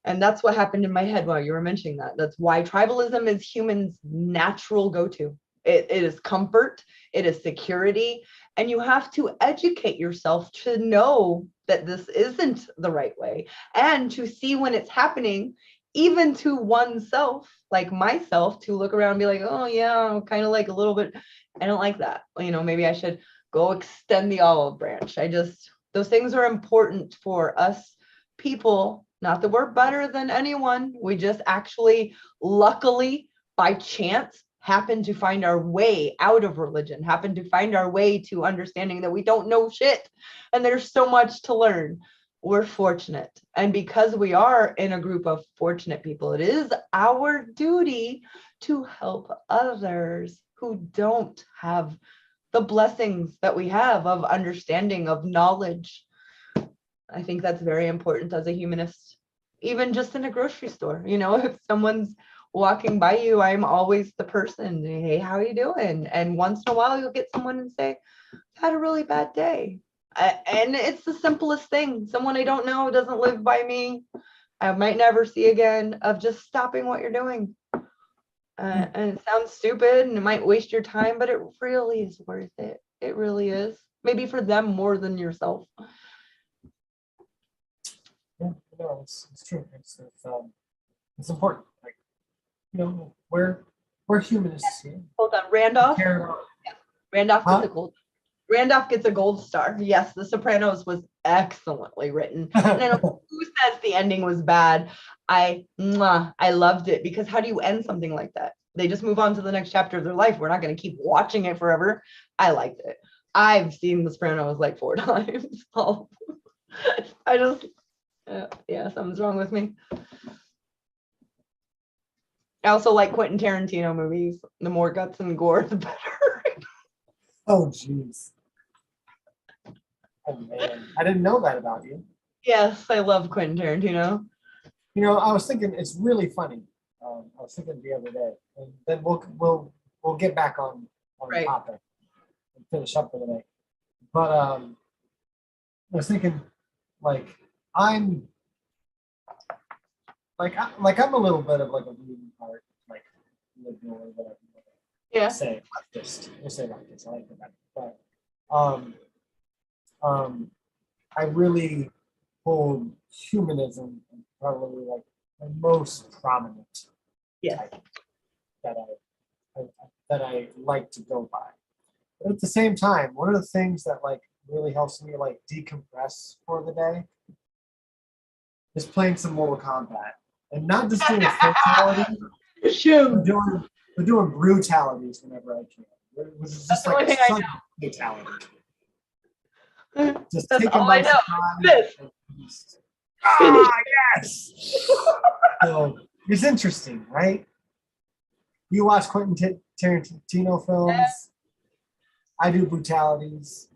And that's what happened in my head while you were mentioning that. That's why tribalism is humans' natural go-to. It is comfort, it is security, and you have to educate yourself to know that this isn't the right way and to see when it's happening, even to oneself, like myself, to look around and be like, oh yeah, I'm kind of like a little bit, I don't like that. You know, maybe I should go extend the olive branch. Those things are important for us people. Not that we're better than anyone. We just actually, luckily, by chance, happen to find our way out of religion, happen to find our way to understanding that we don't know shit and there's so much to learn. We're fortunate. And because we are in a group of fortunate people, it is our duty to help others who don't have the blessings that we have of understanding, of knowledge. I think that's very important as a humanist, even just in a grocery store. You know, if someone's walking by you, I'm always the person, hey, how are you doing? And once in a while, you'll get someone and say, I've had a really bad day. And it's the simplest thing. Someone I don't know, doesn't live by me, I might never see again, of just stopping what you're doing. And it sounds stupid and it might waste your time, but it really is worth it. It really is. Maybe for them more than yourself. yeah, no, it's true. It's important. Like, you know, we're humanists here. Hold on, Randolph. Care about- Randolph Huh? gets a gold. Randolph gets a gold star. Yes, The Sopranos was excellently written. And I don't know who says the ending was bad. I loved it, because how do you end something like that? They just move on to the next chapter of their life. We're not going to keep watching it forever. I liked it. I've seen The Sopranos like 4 times. So I just, yeah, something's wrong with me. I also like Quentin Tarantino movies. The more guts and gore, the better. Oh, jeez. Oh, man. I didn't know that about you. Yes, I love Quentin Tarantino. You know, I was thinking it's really funny. I was thinking the other day, and then we'll get back on the Right. topic and finish up for the day. But I was thinking, like, I'm I'm a little bit of like a moving part, like liberal or whatever. Yeah. Say leftist. We'll say leftist. I like that. But I really hold humanism as probably like the most prominent Yes. type that I like to go by. at the same time, one of the things that like really helps me like decompress for the day is playing some Mortal Kombat. And not just doing fatality, Shoot. but doing brutalities whenever I can. Which is That's just the like only a thing I sudden fatality. Just That's take them all by I know. surprise. This. and just- Finish. Yes. So it's interesting, right? You watch Quentin Tarantino films. I do brutalities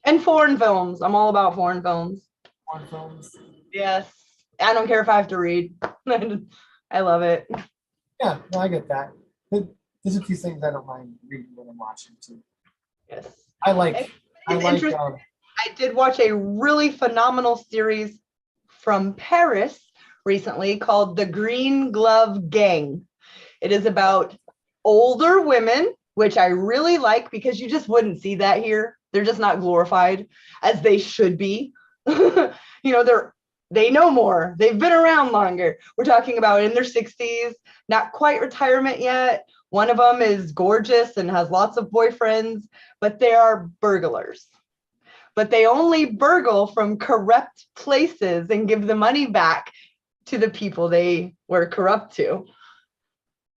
And foreign films. I'm all about foreign films. on films. Yes. I don't care if I have to read. I love it. Yeah, no, I get that. But there's a few things I don't mind reading when I'm watching too. Yes. I like. It's I like. interesting. I did watch a really phenomenal series from Paris recently called The Green Glove Gang. It is about older women, which I really like because you just wouldn't see that here. They're just not glorified as they should be. They know more. They've been around longer. We're talking about in their 60s, not quite retirement yet. One of them is gorgeous and has lots of boyfriends, but they are burglars. But they only burgle from corrupt places and give the money back to the people they were corrupt to.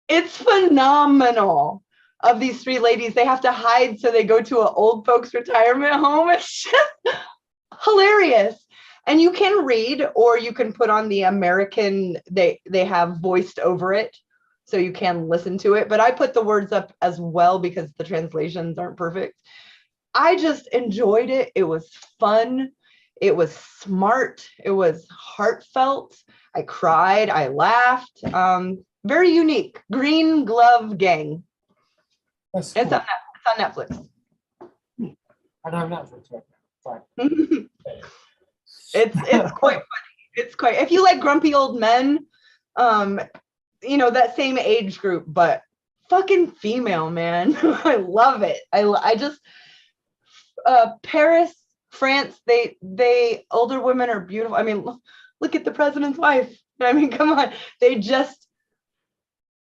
It's phenomenal. Of these three ladies, they have to hide, so they go to an old folks retirement home. It's just hilarious. And you can read, or you can put on the American, they have voiced over it, so you can listen to it. But I put the words up as well because the translations aren't perfect. I just enjoyed it. It was fun. It was smart. It was heartfelt. I cried. I laughed. Very unique. Green Glove Gang. That's cool. It's on Netflix. I don't have Netflix right now. It's quite funny. It's quite. If you like grumpy old men, that same age group, but fucking female, man. I love it. I just Paris, France. They older women are beautiful. I mean, look at the president's wife. I mean, come on. They just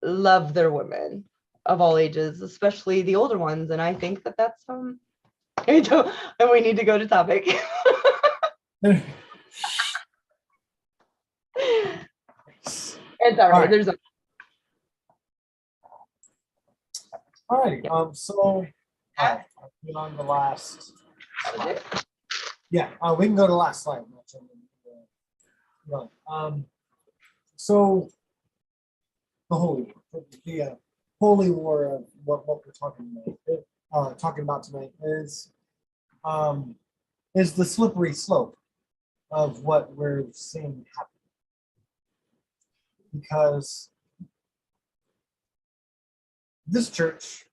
love their women of all ages, especially the older ones. And I think that's and we need to go to topic. It's all right. There's all right. So I've been on the last. Yeah, we can go to the last slide. So the Holy War, the Holy War of what we're talking about tonight is the slippery slope of what we're seeing happen. Because this church,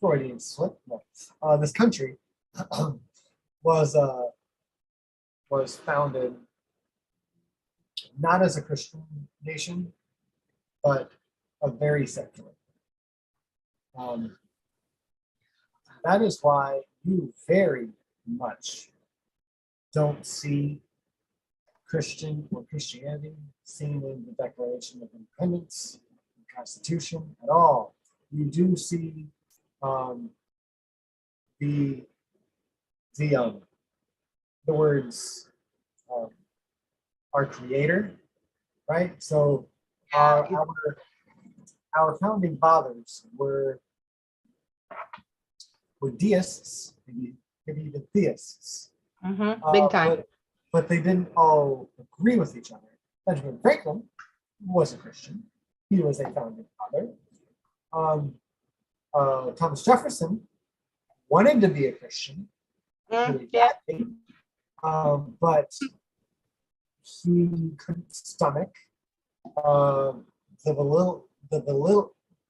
Freudian slip. No, this country was founded not as a Christian nation, but a very secular. That is why you very much don't see Christian or Christianity seen in the Declaration of Independence, the Constitution at all. You do see the words our Creator, right? So our founding fathers were deists, maybe even theists. big time. But they didn't all agree with each other. Benjamin Franklin was a Christian. He was a founding father. Thomas Jefferson wanted to be a Christian, really badly, but he couldn't stomach the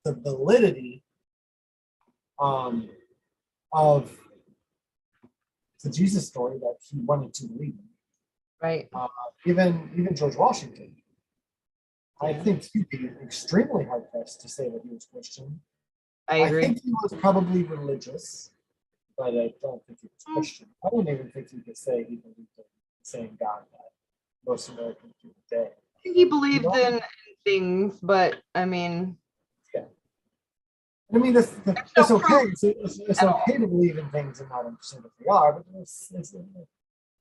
validity of the Jesus story that he wanted to believe in. Right. Even George Washington, I think he'd be extremely hard pressed to say that he was Christian. I agree. I think he was probably religious, but I don't think he was Christian. I don't even think he could say he believed in the same God that most Americans do today. He believed in things, but I mean, yeah. I mean, There's it's no okay. proof It's at all. okay to believe in things and not understand what they are, but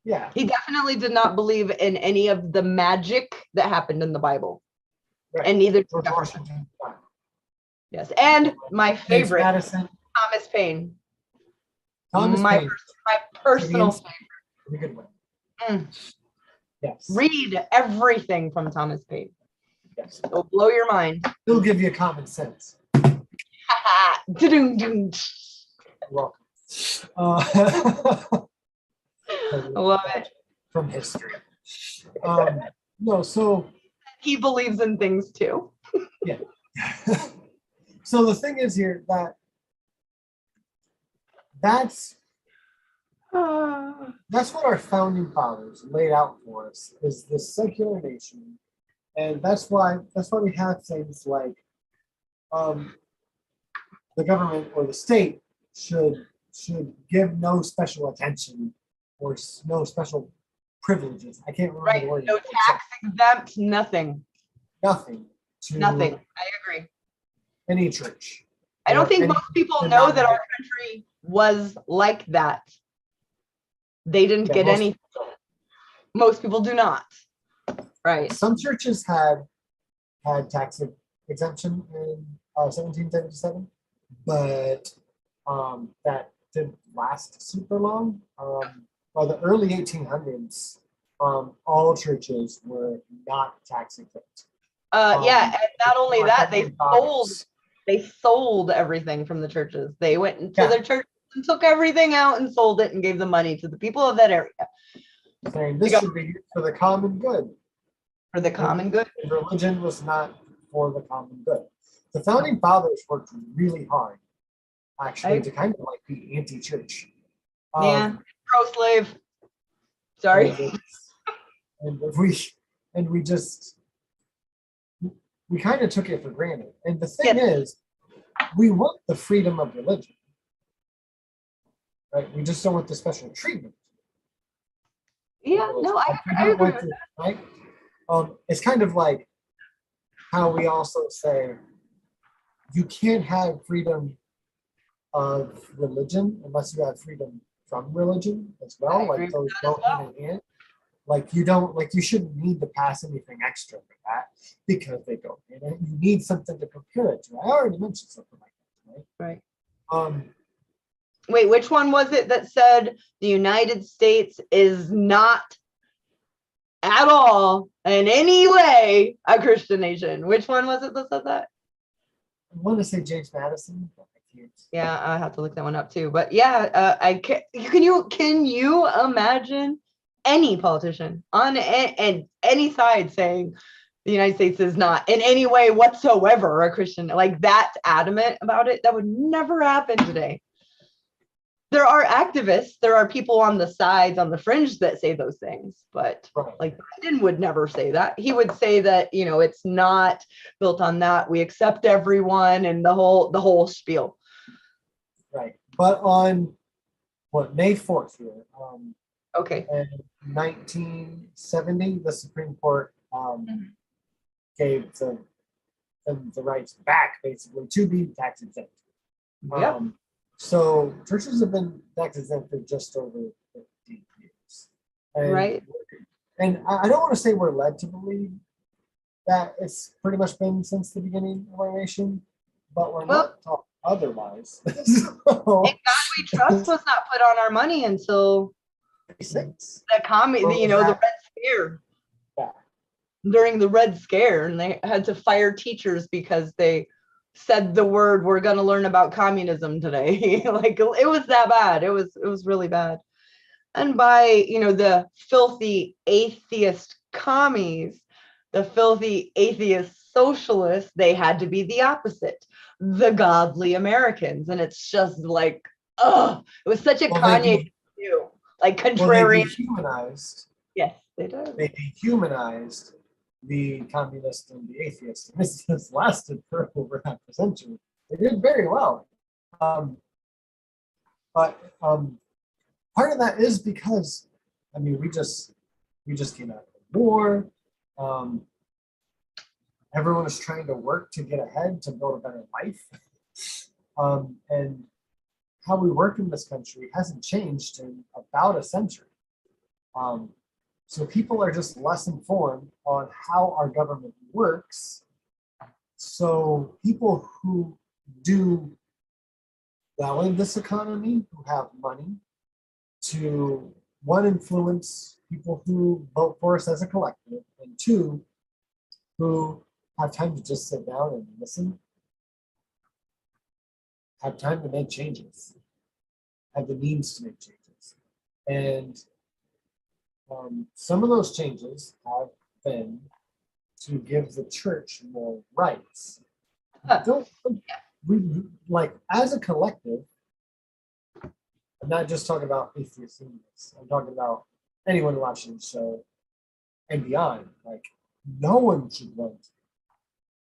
yeah, He definitely did not believe in any of the magic that happened in the Bible, right. and neither did George Jefferson. Washington, Yes, and my James favorite, Madison, Thomas Paine. Thomas My Paine, my personal favorite. a good one. Mm. Yes, Read everything from Thomas Paine. yes. It'll blow your mind. It'll give you common sense. Da-dum-dum. You're welcome. I love it. From history. No, so He believes in things too. yeah. So the thing is here that that's what our founding fathers laid out for us is this secular nation, and that's why we have things like the government or the state should give no special attention or no special privileges. I can't remember Right. the word. No tax exempt, nothing. Nothing to Nothing. I agree. any church. I don't or think any most people know that our denomination. country was like that. They didn't Yeah, get most any. people don't. Most people do not. Right. Some churches had tax exemption in 1777, but that didn't last super long. By the early 1800s, all churches were not tax exempt. Yeah, and not only that, $400. they sold everything from the churches. They went into Yeah. their church and took everything out and sold it and gave the money to the people of that area Saying this should be used for the common good. for the common good. And religion was not for the common good. The founding fathers worked really hard, actually, to kind of like be anti-church. Yeah, pro-slave. Sorry. And we just we kind of took it for granted. And the thing is, we want the freedom of religion, right? We just don't want the special treatment. Yeah, no, I agree with that. Right? It's kind of like how we also say you can't have freedom of religion unless you have freedom from religion as well. Like those go hand in hand. Like you shouldn't need to pass anything extra for that because they go hand in hand. You need something to compare it to. I already mentioned something like that, right? Right. Wait, which one was it that said the United States is not at all in any way a Christian nation? Which one was it that said that? I want to say James Madison, but I can't. Yeah, I have to look that one up too. But yeah, can you imagine any politician on any side saying the United States is not in any way whatsoever a Christian, like that adamant about it? That would never happen today. There are activists, there are people on the sides, on the fringe that say those things, but like Biden would never say that. He would say that, it's not built on that. We accept everyone and the whole spiel. Right. But on May 4th here, okay. In 1970, the Supreme Court gave the rights back basically to be tax exempt. Yep. So churches have been tax exempt for just over 50 years. And, right. And I don't want to say we're led to believe that it's pretty much been since the beginning of our nation, but we're not taught otherwise. So, and God We Trust was not put on our money until the Red Scare. Yeah. During the Red Scare, and they had to fire teachers because they said the word, we're going to learn about communism today. Like it was that bad. It was really bad. And by, the filthy atheist commies, the filthy atheist socialists, they had to be the opposite, the godly Americans. And it's just like, it was such a Kanye view, like contrarian. They dehumanized. Yes, they did. They dehumanized the communist and the atheist. And this has lasted for over half a century. They did very well. But part of that is because, we just came out of the war. Everyone is trying to work to get ahead, to build a better life. And how we work in this country hasn't changed in about a century. So people are just less informed on how our government works. So people who do well in this economy, who have money, to one, influence people who vote for us as a collective, and two, who have time to just sit down and listen, have time to make changes, have the means to make changes. And some of those changes have been to give the church more rights. Don't we, like, as a collective, I'm not just talking about atheists in this, I'm talking about anyone watching the show and beyond. Like, no one should want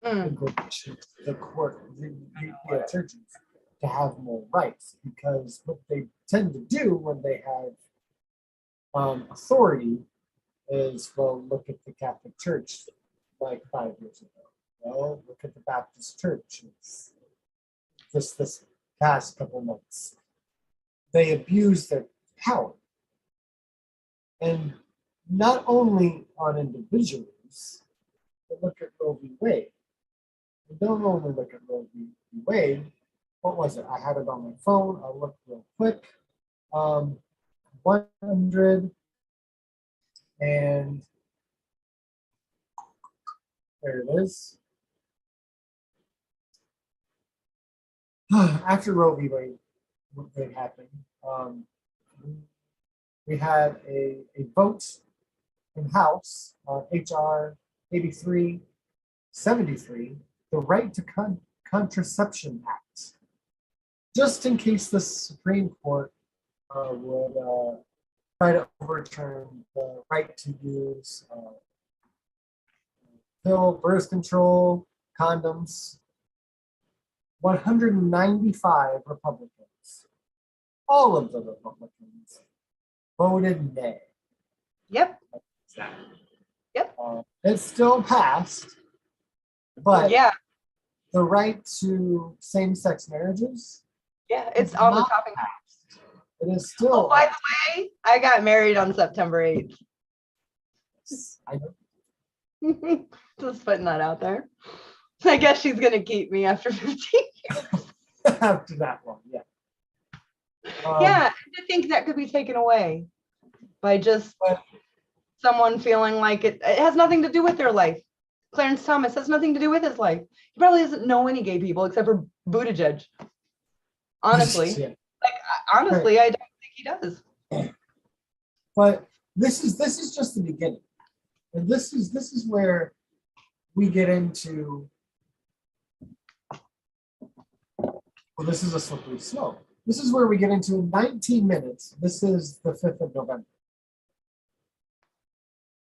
the court, the churches to have more rights, because what they tend to do when they have authority is, well, look at the Catholic Church like 5 years ago. Well, look at the Baptist Church this past couple months. They abuse their power. And not only on individuals, but look at Roe v. Wade. And don't only look at Roe v. Wade. What was it? I had it on my phone. I'll look real quick. 100 and there it is. After Roe v. Wade happened, we had a vote in House on HR 8373, the Right to Contraception Act, just in case the Supreme Court would try to overturn the right to use pill, birth control, condoms. 195 Republicans, all of the Republicans, voted nay. Yep. Yep. It still passed, but yeah, the right to same-sex marriages, it's on the topic. it is still. Oh, by the way, I got married on September 8th. I know. Just putting that out there. I guess she's gonna keep me after 15 years. After that long, yeah. Yeah, and to think that could be taken away by just someone feeling like it has nothing to do with their life. Clarence Thomas has nothing to do with his life. He probably doesn't know any gay people except for Buttigieg. Honestly, yeah. Honestly, right. I don't think he does. But this is just the beginning, and this is where we get into. Well, this is a slippery slope. This is where we get into 19 minutes. This is the 5th of November.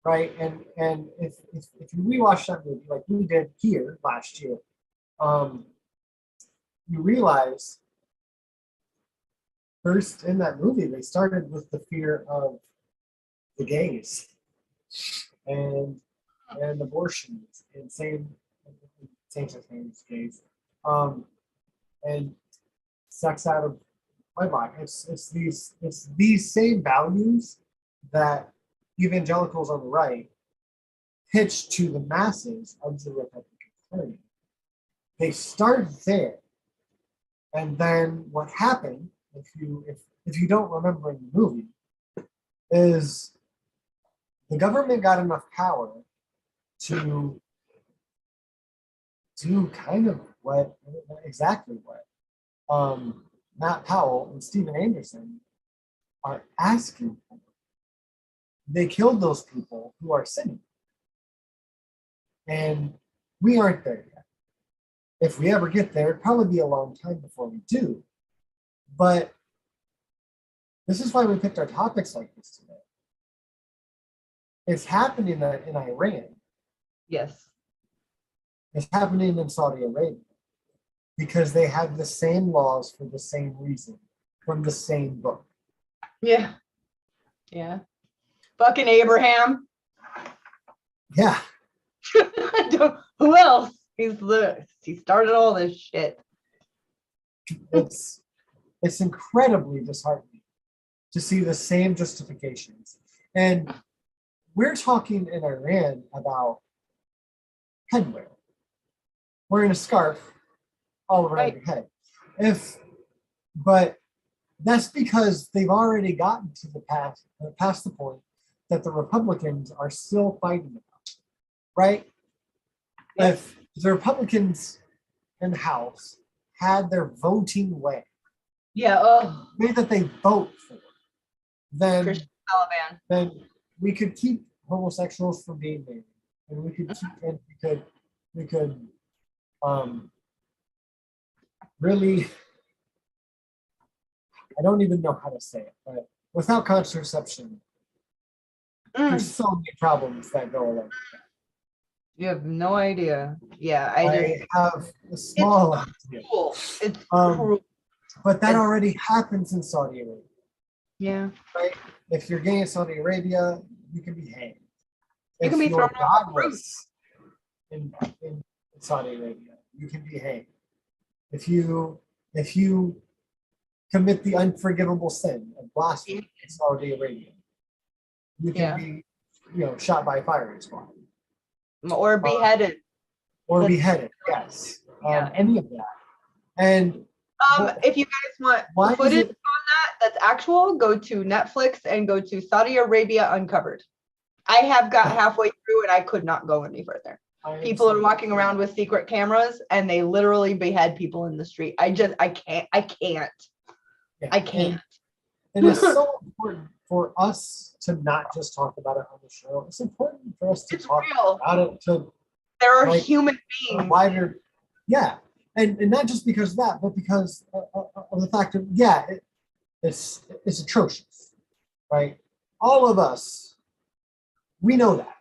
Right? And if you rewatch that movie like we did here last year, you realize first in that movie, they started with the fear of the gays and abortions and same-sex gays. And sex out of wedlock. It's these same values that evangelicals on the right pitch to the masses of the Republican Party. They started there, and then what happened, if you don't remember in the movie, is the government got enough power to do kind of exactly what Matt Powell and Stephen Anderson are asking for. They killed those people who are sinning. And we aren't there yet. If we ever get there, it'll probably be a long time before we do. But this is why we picked our topics like this today. It's happening in Iran. Yes. It's happening in Saudi Arabia. Because they have the same laws for the same reason, from the same book. Yeah. Yeah. Fucking Abraham. Yeah. Who else? He started all this shit. it's incredibly disheartening to see the same justifications. And we're talking in Iran about headwear, wearing a scarf all around Right. your head. But that's because they've already gotten to the past the point that the Republicans are still fighting about, right? Yes. If the Republicans in the House had their voting way, Yeah. Oh, the way that they vote for, then Christian Taliban. then we could keep homosexuals from being married, and we could really, I don't even know how to say it, but without contraception, there's so many problems that go along with that. You have no idea. Yeah, I have a small idea. Cool. It's But that It's- already happens in Saudi Arabia, yeah. right? If you're gay in Saudi Arabia, you can be hanged. You can If be you're thrown off a roof. godless in Saudi Arabia, you can be hanged. If you commit the unforgivable sin of blasphemy in Saudi Arabia, you can be, shot by a firing squad Or beheaded. or beheaded. Yes, any of that. And If you guys why want is footage it- that's actual, go to Netflix and go to Saudi Arabia Uncovered. I have got halfway through and I could not go any further. People are walking around with secret cameras and they literally behead people in the street. I can't. Yeah. I can't. And it's so important for us to not just talk about it on the show. It's important for us to It's talk real. about it to There are like, human a beings. wider, and not just because of that, but because of the fact that it's atrocious, right? All of us, we know that.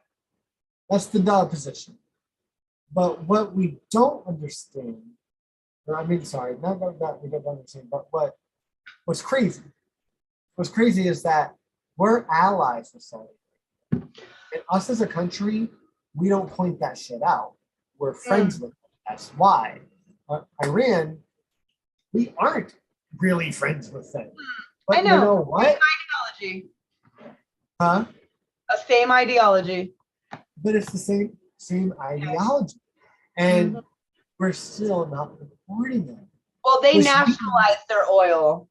That's the dog position. But what we don't understand, not that we don't understand, but what's crazy is that we're allies with Saudi Arabia. And us as a country, we don't point that shit out. We're friends with them. That's why. Iran, we aren't really friends with them. But I know. you know what? Ideology. Huh? A same ideology. But it's the same ideology. And we're still not reporting them. Well, they Which nationalized their oil.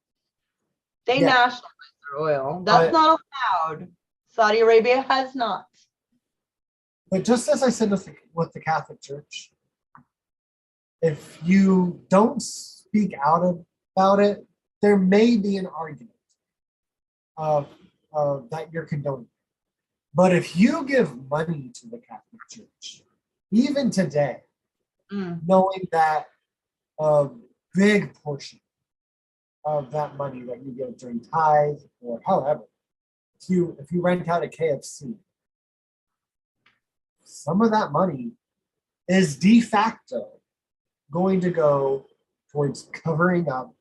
They nationalized their oil. That's not allowed. Saudi Arabia has not. But just as I said with the Catholic Church, if you don't speak out about it, there may be an argument of that you're condoning. But if you give money to the Catholic Church, even today, knowing that a big portion of that money that you give during tithe or however, if you rent out a KFC, some of that money is de facto going to go towards covering up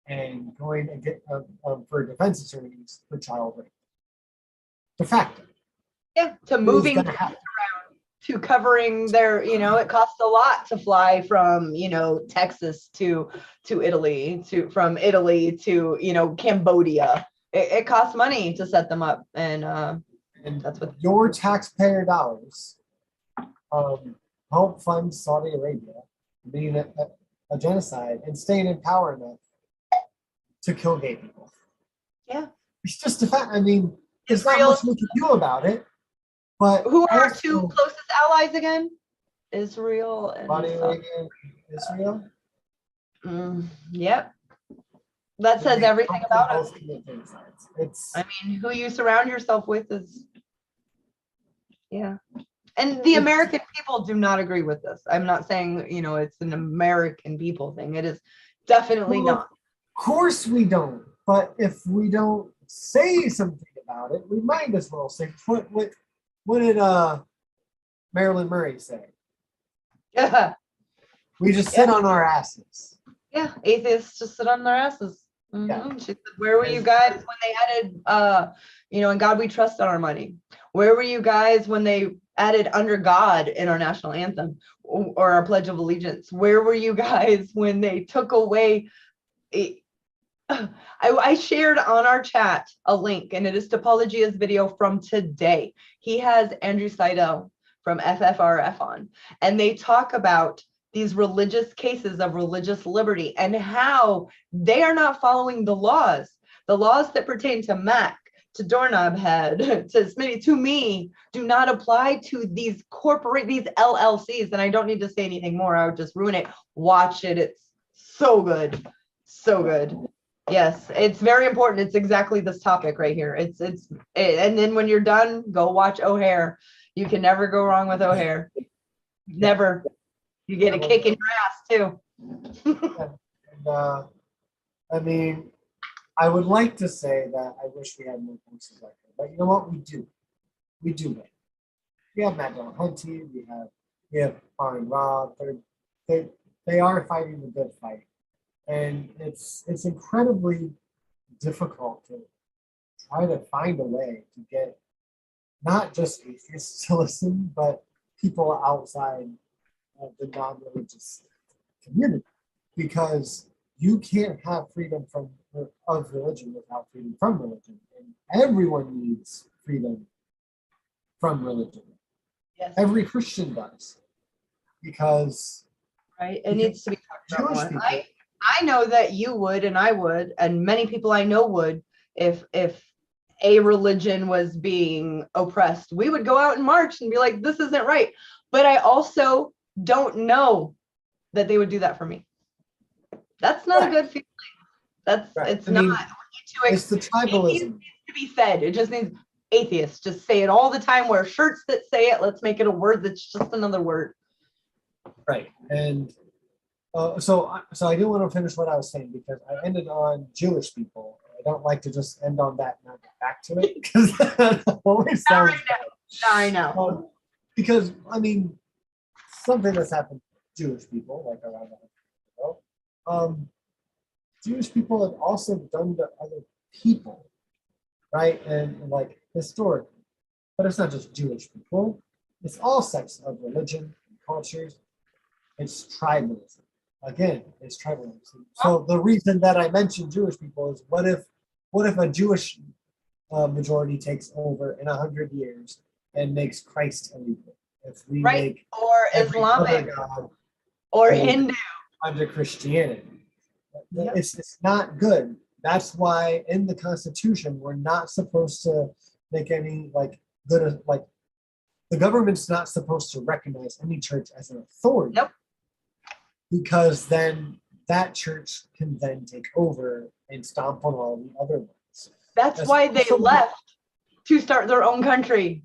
and going to get for defense attorneys for child rape. De facto. Yeah, to moving It's gonna happen. to covering their, it costs a lot to fly from, Texas to Italy, from Italy to, Cambodia. It costs money to set them up. And that's what your taxpayer dollars help fund Saudi Arabia being a genocide and staying in power enough to kill gay people. Yeah. It's just a fact. I mean, there's not Israel- much we can do about it. But who are our also, two closest allies again? Israel and Saudi Saudi. Arabia and Israel. Yep. That says everything about us. Both commit genocides. It's I mean, who you surround yourself with is, and the American people do not agree with this. I'm not saying, it's an American people thing. It is definitely Well, not. Of course we don't. But if we don't say something about it, we might as well say what did Marilyn Murray say? Yeah. We just sit on our asses. Yeah. Atheists just sit on their asses. Yeah. She said, where were you guys when they added, in God we trust on our money? Where were you guys when they added under God in our national anthem or our Pledge of Allegiance? Where were you guys when they took away I shared on our chat a link, and it is Topologia's video from today. He has Andrew Seidel from FFRF on, and they talk about these religious cases of religious liberty and how they are not following the laws that pertain to Mac, to Doorknob Head, to Smitty, to me, do not apply to these these LLCs. And I don't need to say anything more. I would just ruin it. Watch it. It's so good. So good. Yes, it's very important. It's exactly this topic right here. And then when you're done, go watch O'Hare. You can never go wrong with O'Hare. Never. You get a kick in your ass too. And, I mean, I would like to say that I wish we had more courses like that, but you know what? We do. We do that. We have Matt Hunty. We have Fine Rob. They are fighting the good fight. And it's incredibly difficult to try to find a way to get not just atheists to listen, but people outside of the non-religious community, because you can't have freedom of religion without freedom from religion, and everyone needs freedom from religion. Yes. Every Christian does, because right, it needs to be talked about Jewish more. people. I know that you would, and I would, and many people I know would, if a religion was being oppressed, we would go out and march and be like, this isn't right. But I also don't know that they would do that for me. That's not a good feeling. It's not. It's the tribalism. It needs to be said. It just needs atheists. Just say it all the time. Wear shirts that say it. Let's make it a word that's just another word. Right. And so I do want to finish what I was saying, because I ended on Jewish people. I don't like to just end on that and not get back to it, because that always sounds bad. I know. Because, I mean, something that's happened to Jewish people, like around 100 years ago, Jewish people have also done to other people, right? And like historically. But it's not just Jewish people. It's all sects of religion and cultures. It's tribalism. Again, it's tribalism. So the reason that I mentioned Jewish people is, what if a Jewish majority takes over in 100 years and makes Christ illegal? If we make or Islamic or Hindu under Christianity, it's not good. That's why in the Constitution we're not supposed to make any the government's not supposed to recognize any church as an authority. Nope. Because then that church can then take over and stomp on all the other ones. That's why they left to start their own country.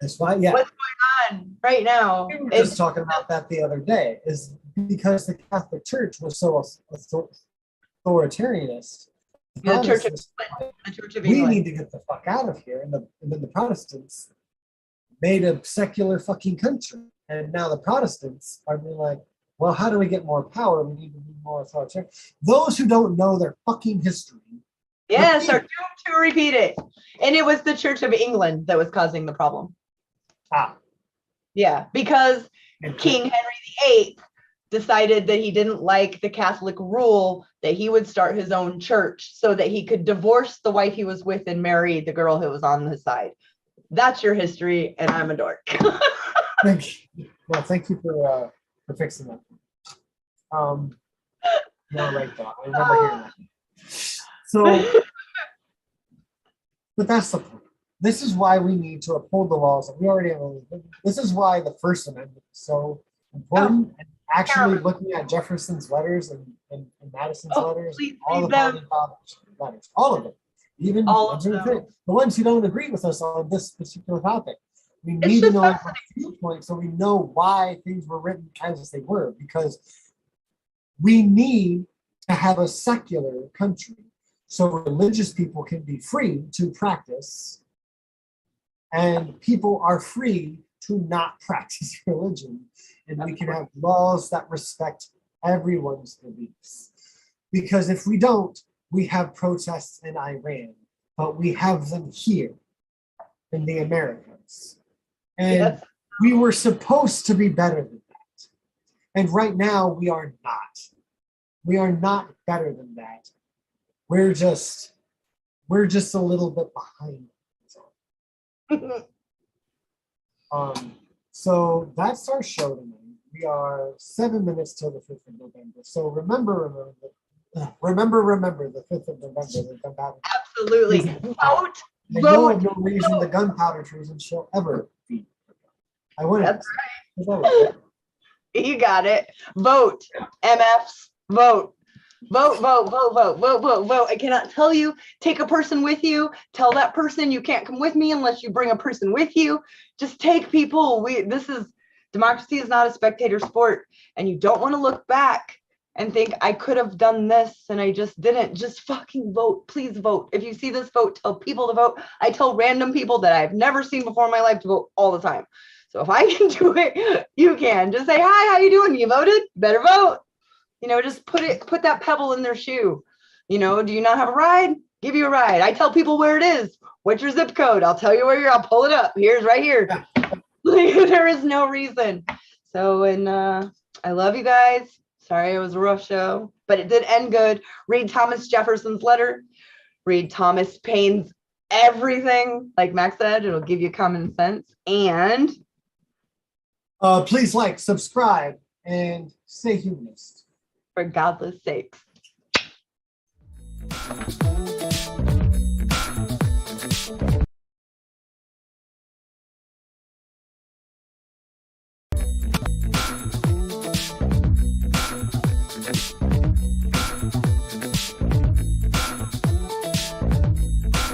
That's why, yeah. What's going on right now? We were just talking about that the other day, is because the Catholic Church was so authoritarianist. The Church of England. We need to get the fuck out of here. And then the Protestants made a secular fucking country. And now the Protestants are being like, well, how do we get more power? We need to be more authoritarian. Those who don't know their fucking history. Yes, are doomed to repeat it. And it was the Church of England that was causing the problem. Yeah, because King Henry VIII decided that he didn't like the Catholic rule, that he would start his own church so that he could divorce the wife he was with and marry the girl who was on his side. That's your history, and I'm a dork. Thank you. Well, thank you for fixing that. No, right thought. I remember hearing that. So, but that's the point. This is why we need to uphold the laws that we already have. This is why the First Amendment is so important. And actually looking at Jefferson's letters and Madison's letters, all the founding fathers' letters, all of them, even the ones who don't agree with us on this particular topic. We need to know our viewpoint so we know why things were written as they were, because we need to have a secular country so religious people can be free to practice and people are free to not practice religion, and we can have laws that respect everyone's beliefs. Because if we don't, we have protests in Iran, but we have them here in the Americas. And we were supposed to be better than that. And right now we are not. We are not better than that. We're just a little bit behind. So that's our show tonight. We are 7 minutes till the 5th of November. So remember the 5th of November. The gunpowder. Absolutely. Vote. I know of no reason the gunpowder treason shall ever be. I wouldn't. That's right. You got it. Vote. MFs. Vote. Vote, vote, vote, vote, vote, vote, vote. I cannot tell you, take a person with you. Tell that person you can't come with me unless you bring a person with you. Just take people. Democracy is not a spectator sport. And you don't want to look back and think I could have done this and I just didn't. Just fucking vote. Please vote. If you see this vote, tell people to vote. I tell random people that I've never seen before in my life to vote all the time. So if I can do it, you can. Just say, hi, how you doing? You voted? Better vote. Just put that pebble in their shoe. Do you not have a ride? Give you a ride. I tell people where it is. What's your zip code? I'll tell you where you're, I'll pull it up. Here's right here. There is no reason. So, and I love you guys. Sorry, it was a rough show, but it did end good. Read Thomas Jefferson's letter. Read Thomas Paine's everything. Like Max said, it'll give you common sense. And please like, subscribe, and stay humanist. For godless sakes.